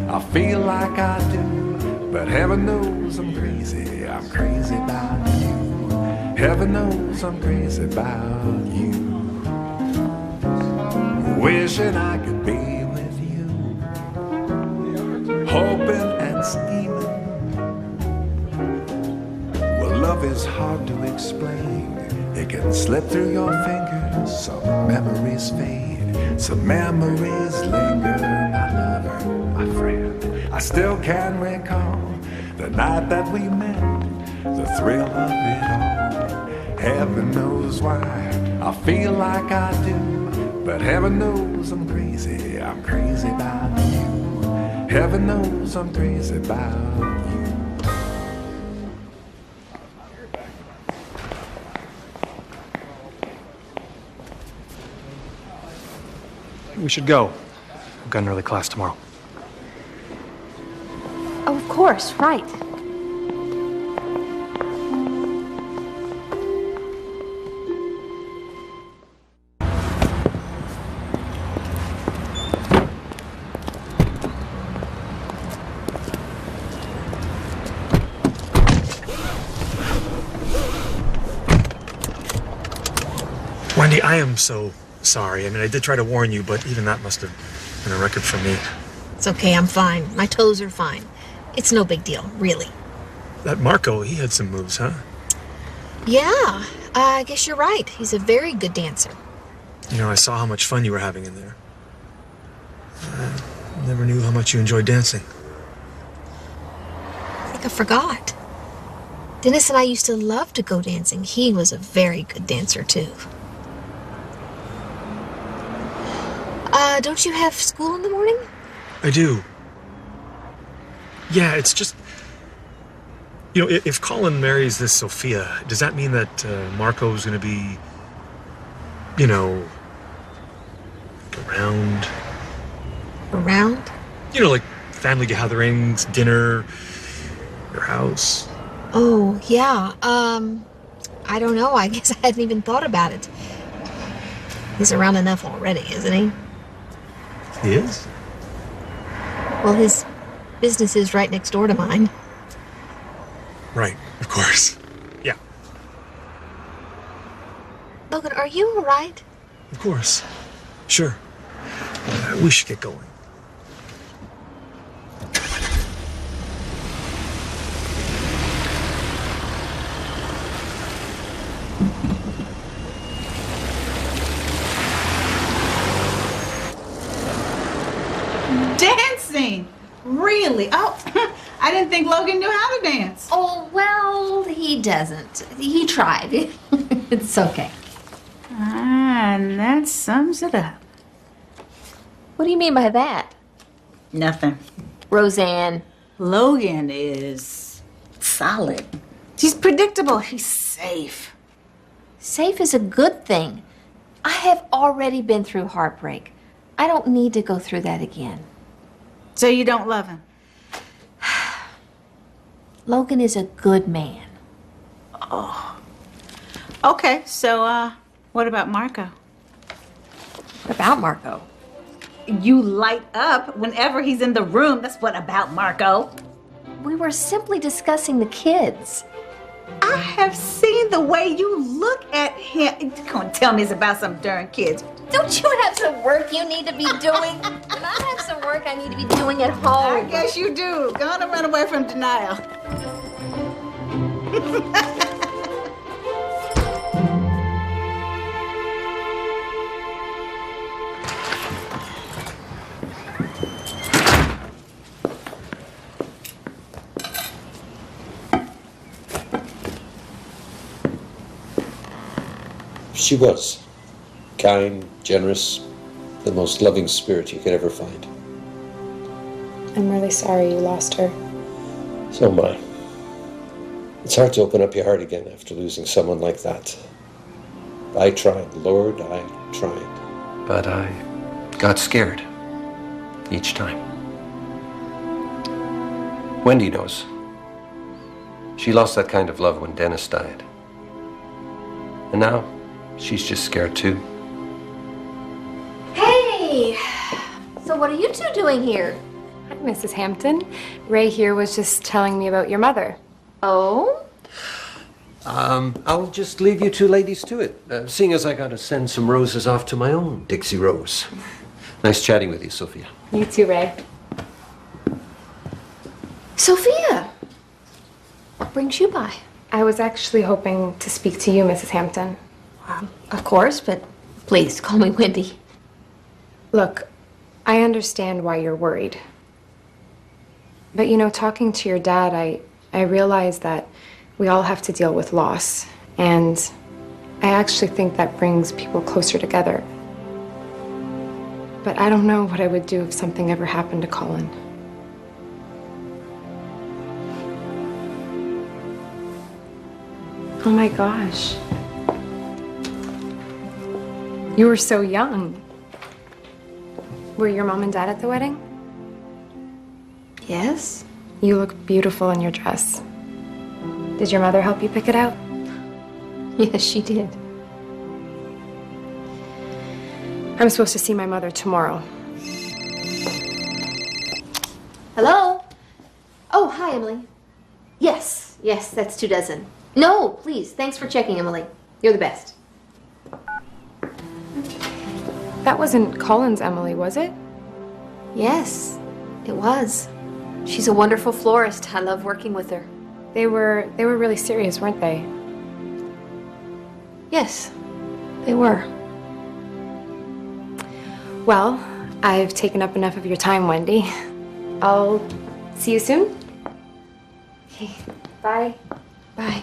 I feel like I do, but heaven knows I'm crazy about you. Heaven knows I'm crazy about you. wishing I could be with you, hoping and scheming. Well, love is hard to explain. It can slip through your fingers. Some memories fade, some memories linger. My lover, my friend, I still can recall the night that we met, the thrill of it all. Heaven knows why I feel like I do, but heaven knows I'm crazy about you. Heaven knows I'm crazy about you. We should go. I've got an early class tomorrow. Oh, of course, right. Wendy, I am so sorry. I mean, I did try to warn you, but even that must have been a record for me. It's okay, I'm fine. My toes are fine. It's no big deal, really. That Marco, he had some moves, huh? Yeah, I guess you're right. He's a very good dancer. You know, I saw how much fun you were having in there. I never knew how much you enjoyed dancing. I think I forgot. Dennis and I used to love to go dancing. He was a very good dancer, too. Don't you have school in the morning? I do. Yeah, it's just... You know, if Colin marries this Sophia, does that mean that Marco's gonna be, you know, around? Around? You know, like family gatherings, dinner, your house? Oh, yeah. I don't know. I guess I hadn't even thought about it. He's around enough already, isn't he? He is? Well, his business is right next door to mine. Right, of course. Yeah. Logan, are you all right? Of course. Sure. We should get going. Dancing? Really? Oh, I didn't think Logan knew how to dance. Oh, well, he doesn't. He tried. It's okay. And that sums it up. What do you mean by that? Nothing. Roseanne. Logan is solid. He's predictable. He's safe. Safe is a good thing. I have already been through heartbreak. I don't need to go through that again. So you don't love him? Logan is a good man. Oh. Okay, so, what about Marco? What about Marco? You light up whenever he's in the room. That's what about Marco. We were simply discussing the kids. I have seen the way you look at him. Come on, tell me it's about some darn kids. Don't you have some work you need to be doing? And I have some work I need to be doing at home. I guess you do. Go on and run away from denial. She was kind, generous, the most loving spirit you could ever find. I'm really sorry you lost her. So am I. It's hard to open up your heart again after losing someone like that. I tried, Lord, I tried. But I got scared each time. Wendy knows. She lost that kind of love when Dennis died. And now, she's just scared too. Hey! So what are you two doing here? Hi, Mrs. Hampton. Ray here was just telling me about your mother. Oh? I'll just leave you two ladies to it, seeing as I gotta send some roses off to my own Dixie Rose. Nice chatting with you, Sophia. You too, Ray. Sophia! What brings you by? I was actually hoping to speak to you, Mrs. Hampton. Of course, but please call me Wendy. Look, I understand why you're worried. But you know, talking to your dad, I realized that we all have to deal with loss. And I actually think that brings people closer together. But I don't know what I would do if something ever happened to Colin. Oh my gosh. You were so young. Were your mom and dad at the wedding? Yes? You look beautiful in your dress. Did your mother help you pick it out? Yes, she did. I'm supposed to see my mother tomorrow. Hello? Oh, hi, Emily. Yes, that's 2 dozen. No, please, thanks for checking, Emily. You're the best. That wasn't Colin's Emily, was it? Yes, it was. She's a wonderful florist. I love working with her. They were really serious, weren't they? Yes, they were. Well, I've taken up enough of your time, Wendy. I'll see you soon. Okay, bye. Bye.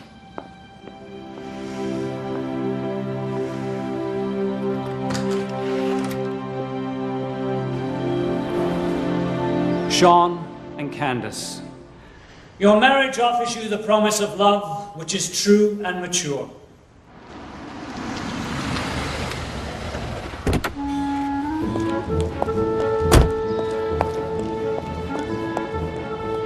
Sean and Candace, your marriage offers you the promise of love which is true and mature.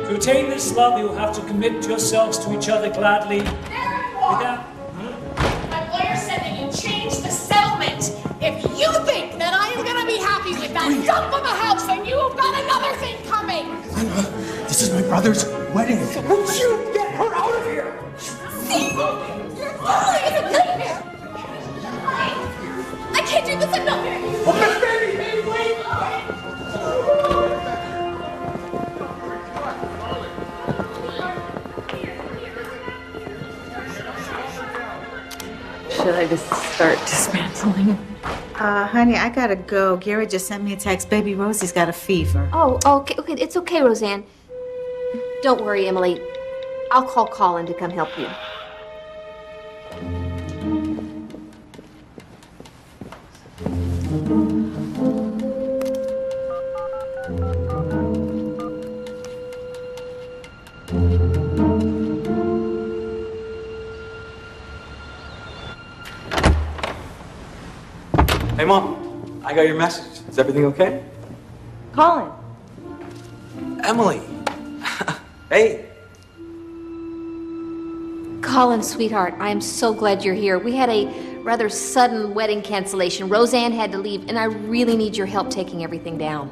To attain this love, you will have to commit yourselves to each other gladly. Without... My lawyer said that you changed the settlement. If you think that I am going to be happy with that dump of a house, then you have got another thing coming. This is my brother's wedding. Would you get her out of here? See? You're following as a nightmare. I can't do this enough. Oh, Miss Baby, baby, wait. Should I just start dismantling? Honey, I gotta go. Gary just sent me a text. Baby Rosie's got a fever. Oh, okay, it's okay, Roseanne. Don't worry, Emily. I'll call Colin to come help you. Hey, Mom. I got your message. Is everything okay? Colin. Emily. Hey. Colin, sweetheart, I am so glad you're here. We had a rather sudden wedding cancellation. Roseanne had to leave, and I really need your help taking everything down.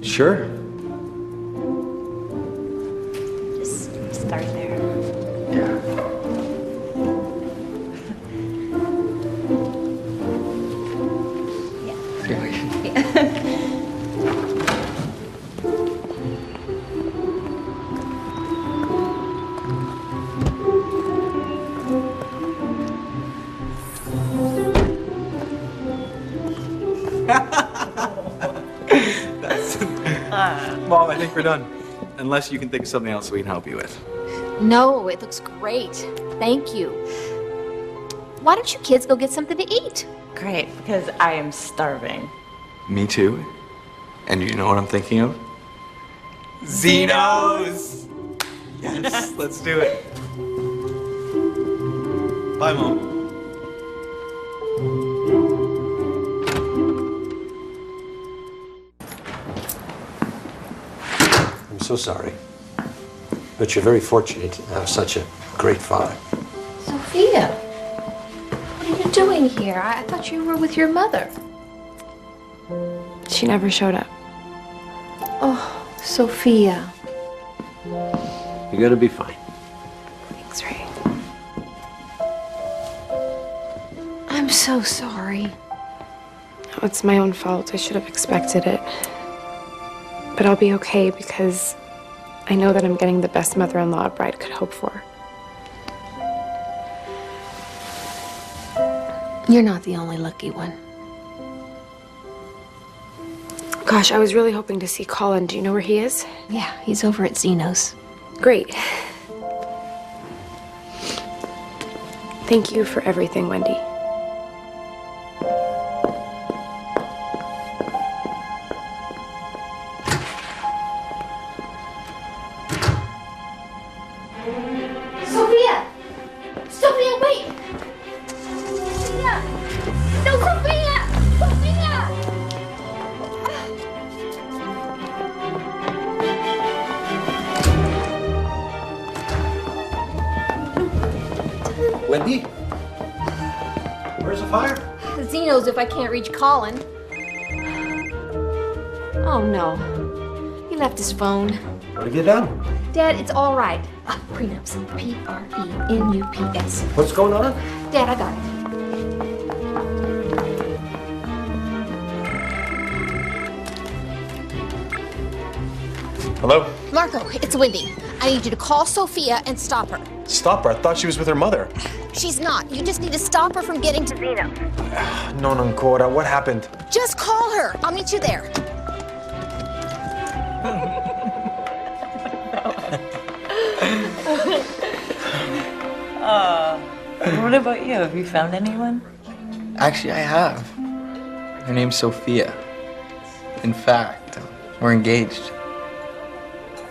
Sure. Just start there. Yeah. Mom, I think we're done. Unless you can think of something else we can help you with. No, it looks great. Thank you. Why don't you kids go get something to eat? Great, because I am starving. Me too. And you know what I'm thinking of? Zeno's! Yes, let's do it. Bye, Mom. I'm so sorry. But you're very fortunate to have such a great father. Sophia, what are you doing here? I thought you were with your mother. She never showed up. Oh, Sophia. You're gonna be fine. Thanks, Ray. so sorry. Oh, it's my own fault. I should have expected it. But I'll be okay because I know that I'm getting the best mother-in-law a bride could hope for. You're not the only lucky one. Gosh, I was really hoping to see Colin. Do you know where he is? Yeah, he's over at Zeno's. Great. Thank you for everything, Wendy. Sophia! Sophia, wait! Sophia! No, Sophia! Sophia! Wendy? Where's the fire? Zeno's if I can't reach Colin. Oh no. He left his phone. What have you done? Dad, it's all right. Prenups. P-R-E-N-U-P-S. What's going on? Dad, I got it. Hello? Marco, it's Wendy. I need you to call Sophia and stop her. Stop her. I thought she was with her mother. She's not. You just need to stop her from getting to Zeno. No, ancora. What happened? Just call her. I'll meet you there. What about you? Have you found anyone? Actually, I have. Her name's Sophia. In fact, we're engaged.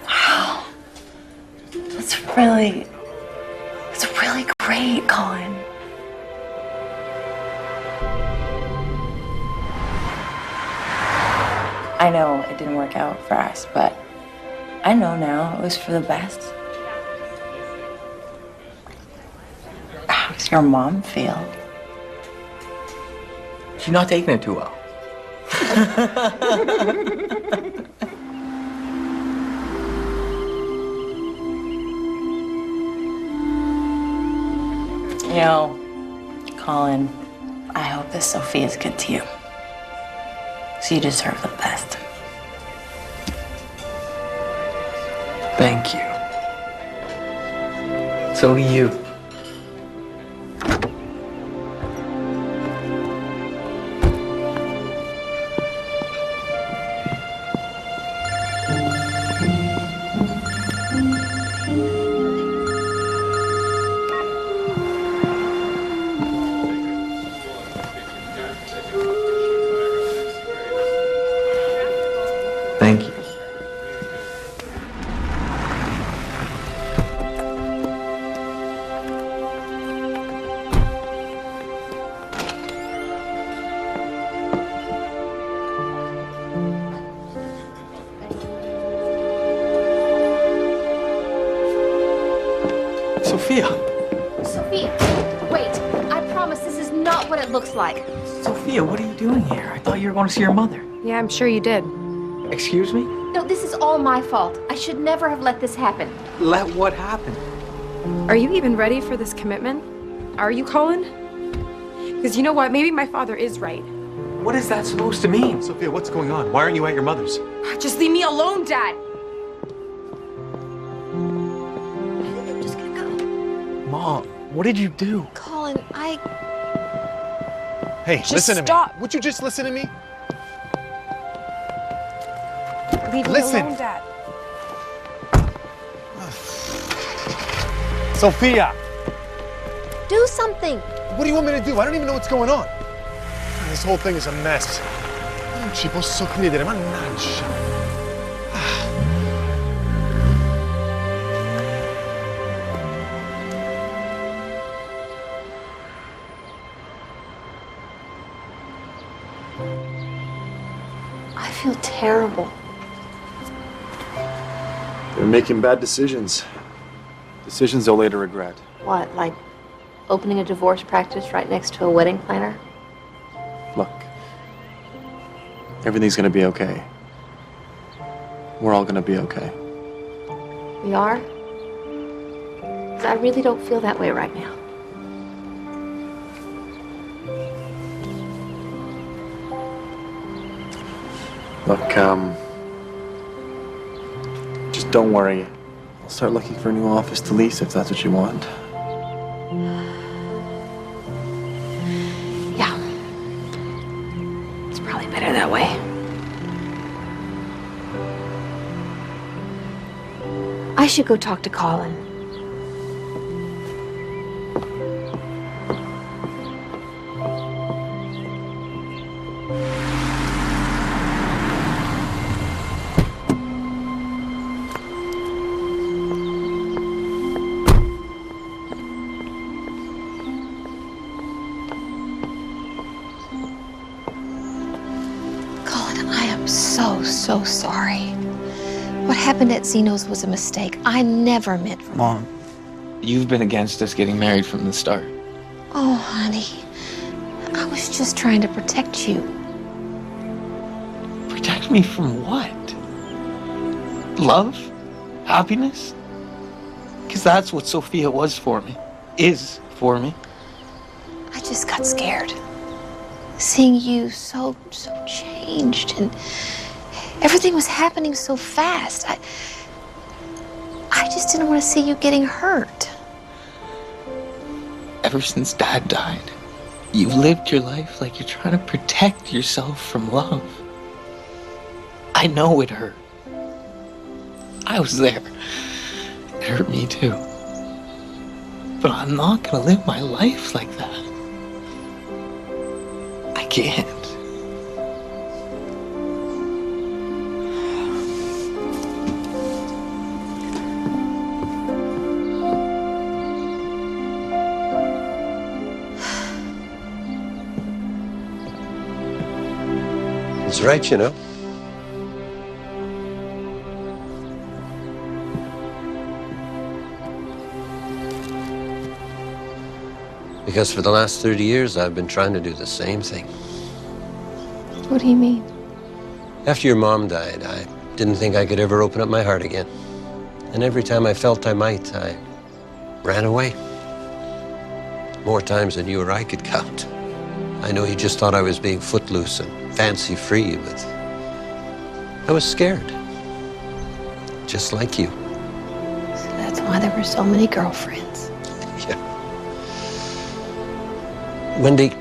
Wow. That's really great, Colin. I know it didn't work out for us, but I know now it was for the best. How does your mom feel? She's not taking it too well. You know, Colin, I hope this Sophia's good to you. So you deserve the best. Thank you. So do you. Thank you. Sophia! Sophia, wait. I promise this is not what it looks like. Sophia, what are you doing here? I thought you were going to see your mother. Yeah, I'm sure you did. Excuse me? No, this is all my fault. I should never have let this happen. Let what happen? Are you even ready for this commitment? Are you, Colin? Because you know what? Maybe my father is right. What is that supposed to mean? Sophia, what's going on? Why aren't you at your mother's? Just leave me alone, Dad. I'm just gonna go. Mom, what did you do? Colin, Hey, Just listen to stop. me. Would you just listen to me? Leave me Listen. alone, Dad. Sophia! do something. What do you want me to do? I don't even know what's going on. This whole thing is a mess. Non ci posso credere, mannaggia. I feel terrible. They're making bad decisions. Decisions they'll later regret. What, like opening a divorce practice right next to a wedding planner? Look, everything's gonna be okay. We're all gonna be okay. We are? 'Cause I really don't feel that way right now. Look, just don't worry. I'll start looking for a new office to lease if that's what you want. Yeah. It's probably better that way. I should go talk to Colin. Colin, I am so sorry. What happened at Zeno's was a mistake. I never meant for... Mom, you've been against us getting married from the start. Oh, honey. I was just trying to protect you. Protect me from what? Love? Happiness? Because that's what Sophia was for me. Is for me. I just got scared. Seeing you so changed, and everything was happening so fast. I just didn't want to see you getting hurt. Ever since Dad died, you've lived your life like you're trying to protect yourself from love. I know it hurt. I was there. It hurt me too. But I'm not gonna live my life like that. I can't. He's right, you know. Because for the last 30 years, I've been trying to do the same thing. What do you mean? After your mom died, I didn't think I could ever open up my heart again. And every time I felt I might, I ran away. More times than you or I could count. I know you just thought I was being footloose and fancy-free, but I was scared. Just like you. So that's why there were so many girlfriends. Yeah. Wendy,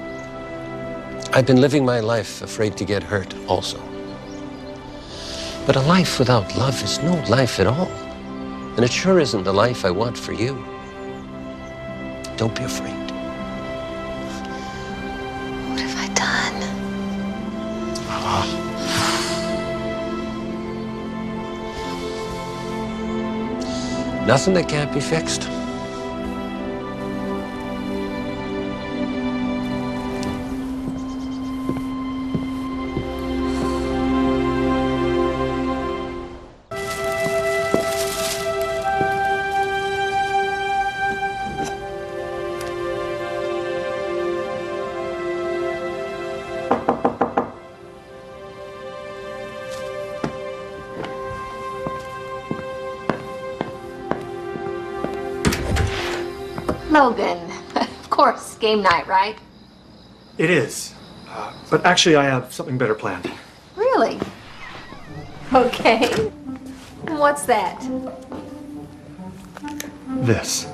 I've been living my life afraid to get hurt also. But a life without love is no life at all. And it sure isn't the life I want for you. Don't be afraid. What have I done? Nothing that can't be fixed. Logan. Of course, game night, right? It is. But actually, I have something better planned. Really? Okay. What's that? This.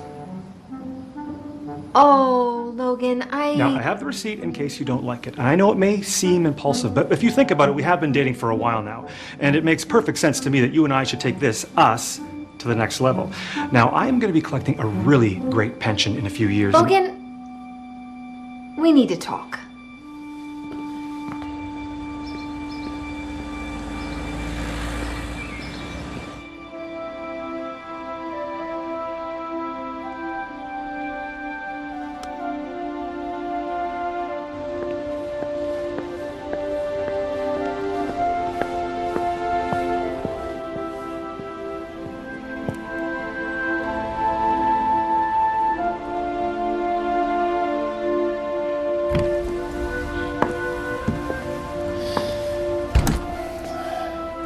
Oh, Logan, Now, I have the receipt in case you don't like it. And I know it may seem impulsive, but if you think about it, we have been dating for a while now. And it makes perfect sense to me that you and I should take this, us, to the next level. Now, I am going to be collecting a really great pension in a few years. Logan, we need to talk.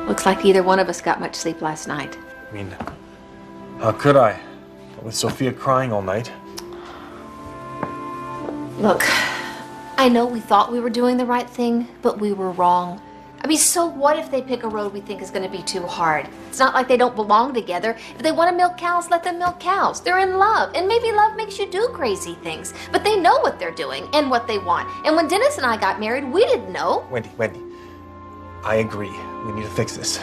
Looks like neither one of us got much sleep last night. I mean, how could I? With Sophia crying all night. Look, I know we thought we were doing the right thing, but we were wrong. I mean, so what if they pick a road we think is going to be too hard? It's not like they don't belong together. If they want to milk cows, let them milk cows. They're in love, and maybe love makes you do crazy things. But they know what they're doing and what they want. And when Dennis and I got married, we didn't know. Wendy, I agree. We need to fix this.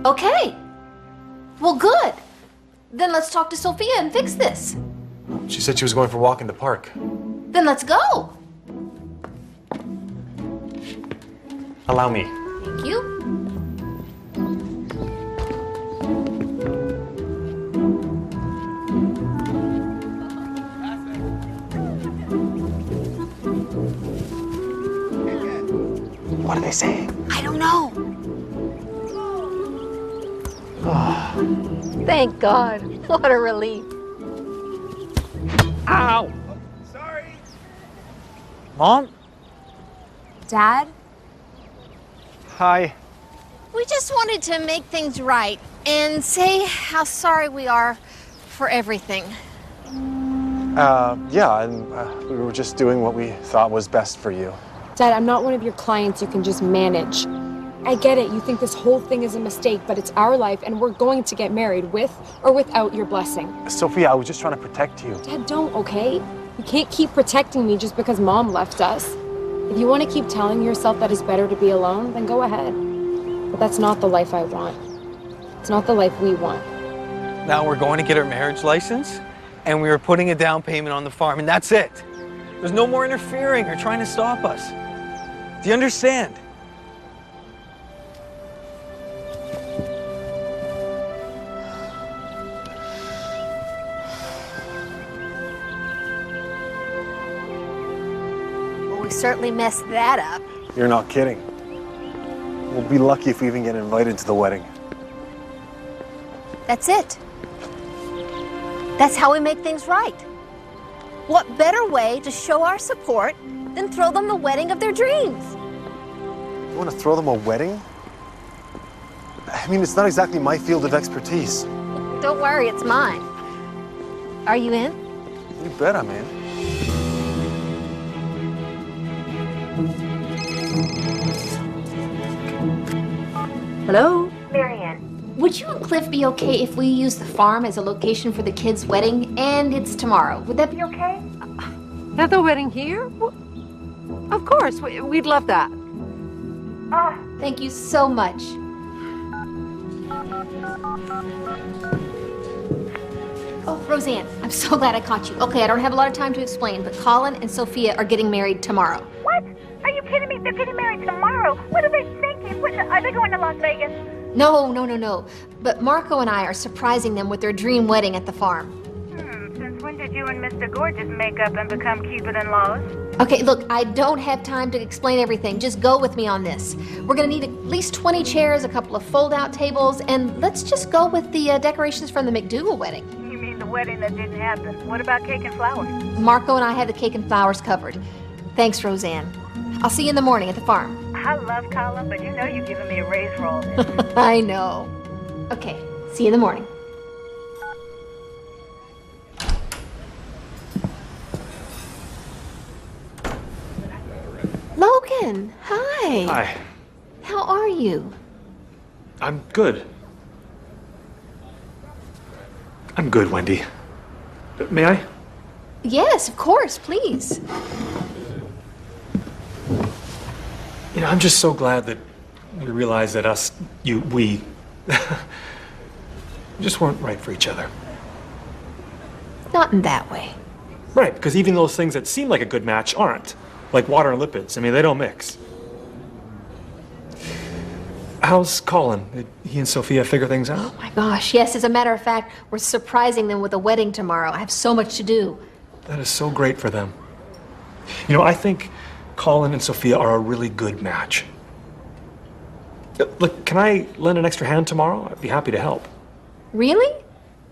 Okay. Well, good. Then let's talk to Sophia and fix this. She said she was going for a walk in the park. Then let's go. Allow me. Thank you. What are they saying? I don't know. Thank God. What a relief. Ow! Mom? Dad? Hi. We just wanted to make things right and say how sorry we are for everything. Yeah, and we were just doing what we thought was best for you. Dad, I'm not one of your clients you can just manage. I get it, you think this whole thing is a mistake, but it's our life and we're going to get married with or without your blessing. Sophia, I was just trying to protect you. Dad, don't, okay? You can't keep protecting me just because Mom left us. If you want to keep telling yourself that it's better to be alone, then go ahead. But that's not the life I want. It's not the life we want. Now we're going to get our marriage license, and we were putting a down payment on the farm, and that's it. There's no more interfering or trying to stop us. Do you understand? Well, we certainly messed that up. You're not kidding. We'll be lucky if we even get invited to the wedding. That's it. That's how we make things right. What better way to show our support than throw them the wedding of their dreams? You want to throw them a wedding? I mean, it's not exactly my field of expertise. Don't worry, it's mine. Are you in? You bet I'm in. Hello? Marianne. Would you and Cliff be okay if we use the farm as a location for the kids' wedding? And it's tomorrow. Would that be okay? Have the wedding here? Well, of course, we'd love that. Oh, thank you so much. Oh, Roseanne, I'm so glad I caught you. Okay, I don't have a lot of time to explain, but Colin and Sophia are getting married tomorrow. What? Are you kidding me? They're getting married tomorrow. What are they thinking? Are they going to Las Vegas? No. But Marco and I are surprising them with their dream wedding at the farm. Since when did you and Mr. Gorgeous make up and become Cupid-in-laws? Okay, look, I don't have time to explain everything. Just go with me on this. We're gonna need at least 20 chairs, a couple of fold-out tables, and let's just go with the decorations from the McDougal wedding. You mean the wedding that didn't happen? What about cake and flowers? Marco and I have the cake and flowers covered. Thanks, Roseanne. I'll see you in the morning at the farm. I love Colin, but you know you've given me a raise for all this. I know. Okay, see you in the morning. Logan, hi. Hi. How are you? I'm good. I'm good, Wendy. May I? Yes, of course, please. You know, I'm just so glad that we realized that we just weren't right for each other. Not in that way. Right, because even those things that seem like a good match aren't. Like water and lipids. I mean, they don't mix. How's Colin? Did he and Sophia figure things out? Oh my gosh, yes, as a matter of fact, we're surprising them with a wedding tomorrow. I have so much to do. That is so great for them. You know, I think Colin and Sophia are a really good match. Look, can I lend an extra hand tomorrow? I'd be happy to help. Really?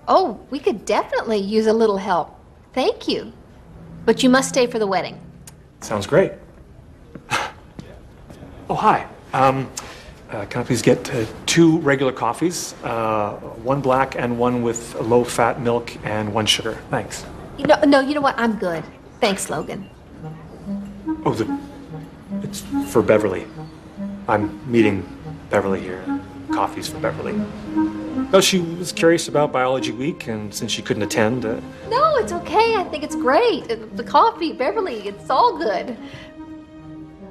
Oh, we could definitely use a little help. Thank you. But you must stay for the wedding. Sounds great. Oh, hi. Can I please get 2 regular coffees? 1 black and 1 with low-fat milk and 1 sugar. Thanks. No, you know what? I'm good. Thanks, Logan. Oh, It's for Beverly. I'm meeting Beverly here. Coffee's for Beverly. No, she was curious about Biology Week, and since she couldn't attend... No, it's okay. I think it's great. The coffee, Beverly, it's all good.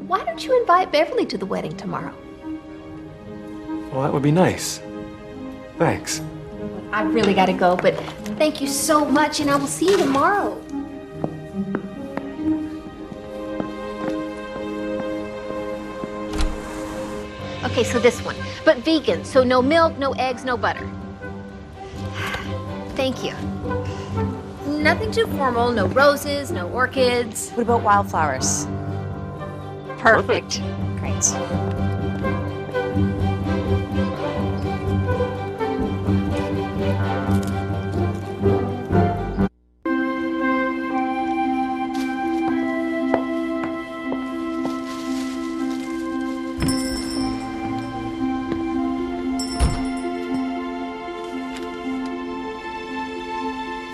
Why don't you invite Beverly to the wedding tomorrow? Well, that would be nice. Thanks. I really gotta go, but thank you so much, and I will see you tomorrow. Okay, so this one, but vegan, so no milk, no eggs, no butter. Thank you. Nothing too formal, no roses, no orchids. What about wildflowers? Perfect. Great.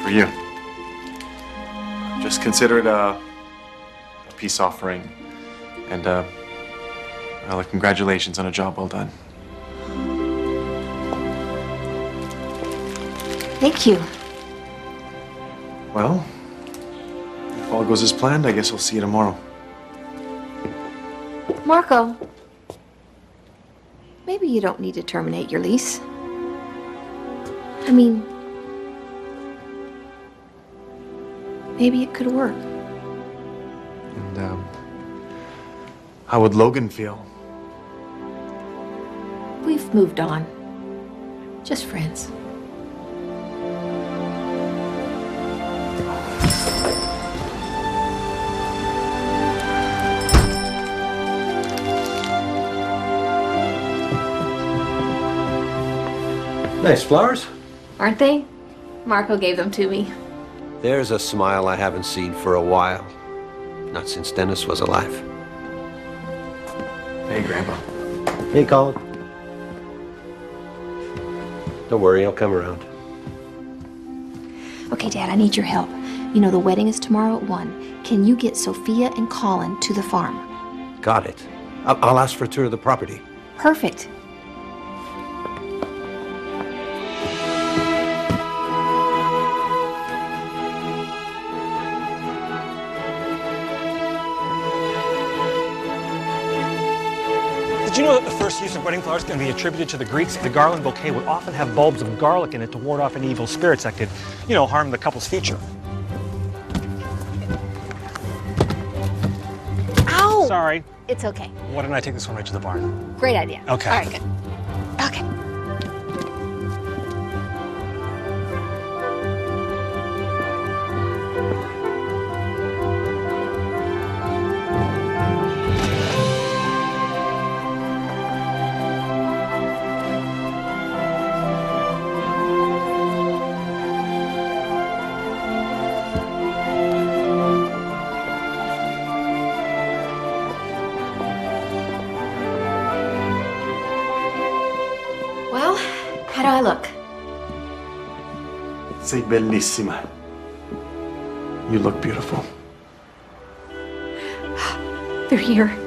For you. Just consider it a peace offering. And, well, congratulations on a job well done. Thank you. Well, if all goes as planned, I guess I'll see you tomorrow. Marco, maybe you don't need to terminate your lease. I mean, maybe it could work. And, how would Logan feel? We've moved on. Just friends. Nice flowers. Aren't they? Marco gave them to me. There's a smile I haven't seen for a while. Not since Dennis was alive. Hey, Grandpa. Hey, Colin. Don't worry, I'll come around. Okay, Dad, I need your help. You know the wedding is tomorrow at 1. Can you get Sophia and Colin to the farm? Got it. I'll ask for a tour of the property. Perfect. Did you know that the first use of wedding flowers can be attributed to the Greeks? The garland bouquet would often have bulbs of garlic in it to ward off any evil spirits that could, harm the couple's future. Ow! Sorry. It's okay. Why don't I take this one right to the barn? Great idea. Okay. All right, good. Okay. Well, how do I look? Sei bellissima. You look beautiful. They're here.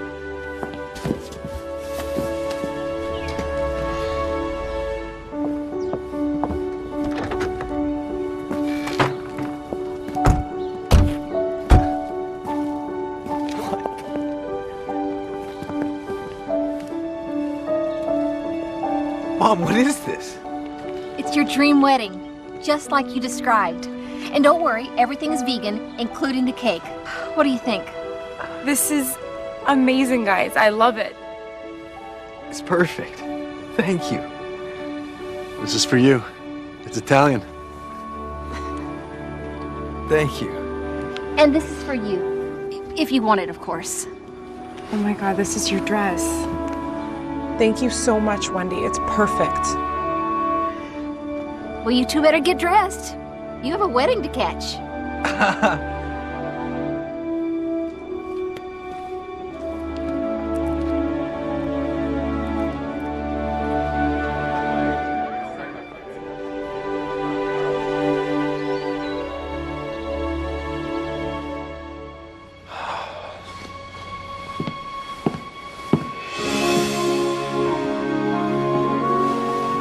Mom, what is this? It's your dream wedding, just like you described. And don't worry, everything is vegan, including the cake. What do you think? This is amazing, guys. I love it. It's perfect. Thank you. This is for you. It's Italian. Thank you. And this is for you, if you want it, of course. Oh my God, this is your dress. Thank you so much, Wendy. It's perfect. Well, you two better get dressed. You have a wedding to catch.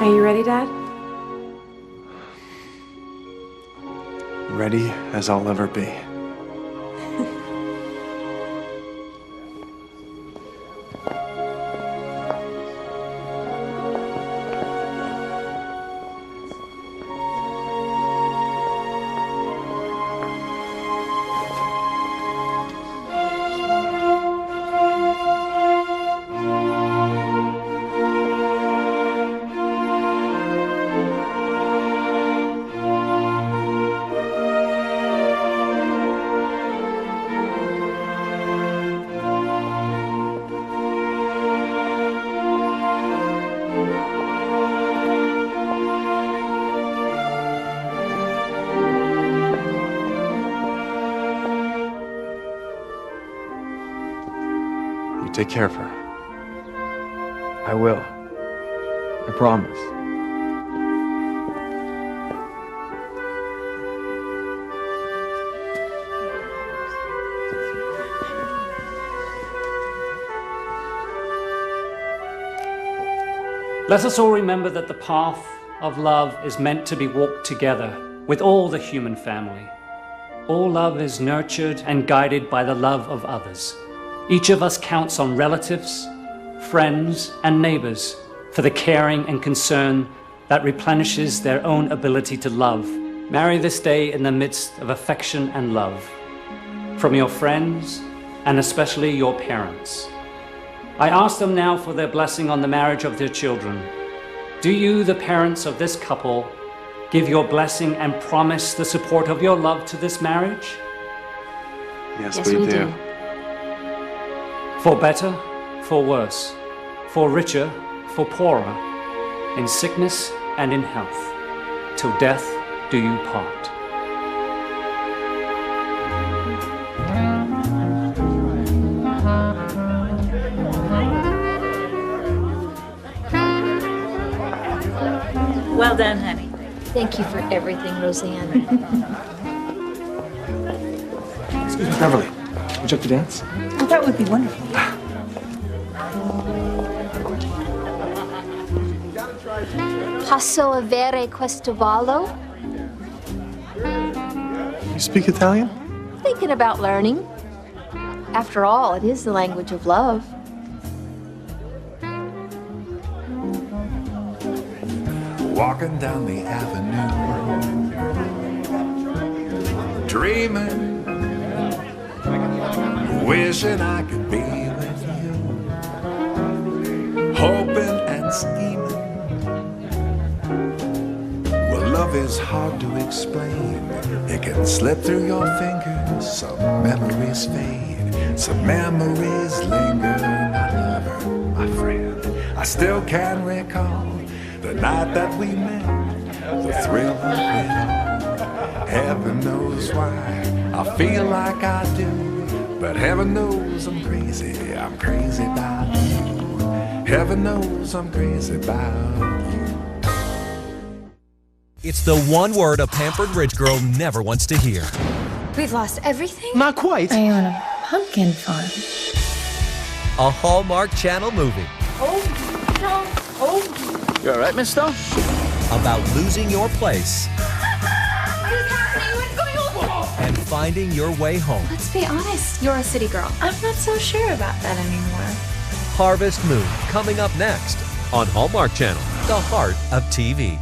Are you ready, Dad? Ready as I'll ever be. Take care of her. I will. I promise. Let us all remember that the path of love is meant to be walked together with all the human family. All love is nurtured and guided by the love of others. Each of us counts on relatives, friends, and neighbors for the caring and concern that replenishes their own ability to love. Marry this day in the midst of affection and love from your friends and especially your parents. I ask them now for their blessing on the marriage of their children. Do you, the parents of this couple, give your blessing and promise the support of your love to this marriage? Yes, we do. For better, for worse, for richer, for poorer, in sickness and in health, till death do you part. Well done, honey. Thank you for everything, Roseanne. Excuse me, Beverly. Would you like to dance? Oh, that would be wonderful. Posso avere questo ballo? You speak Italian? Thinking about learning. After all, it is the language of love. Walking down the avenue, dreaming, wishing I could be with you, hoping and scheming. Well, love is hard to explain. It can slip through your fingers. Some memories fade, some memories linger. My lover, my friend, I still can recall the night that we met, the thrill of it all. Heaven knows why I feel like I do, but heaven knows I'm crazy about you. Heaven knows I'm crazy about you. It's the one word a pampered rich girl never wants to hear. We've lost everything? Not quite. Are you on a pumpkin farm? A Hallmark Channel movie You all right, mister? about losing your place What's happening? What's going on? and finding your way home. Let's be honest, you're a city girl. I'm not so sure about that anymore. Harvest Moon, coming up next on Hallmark Channel, the heart of TV.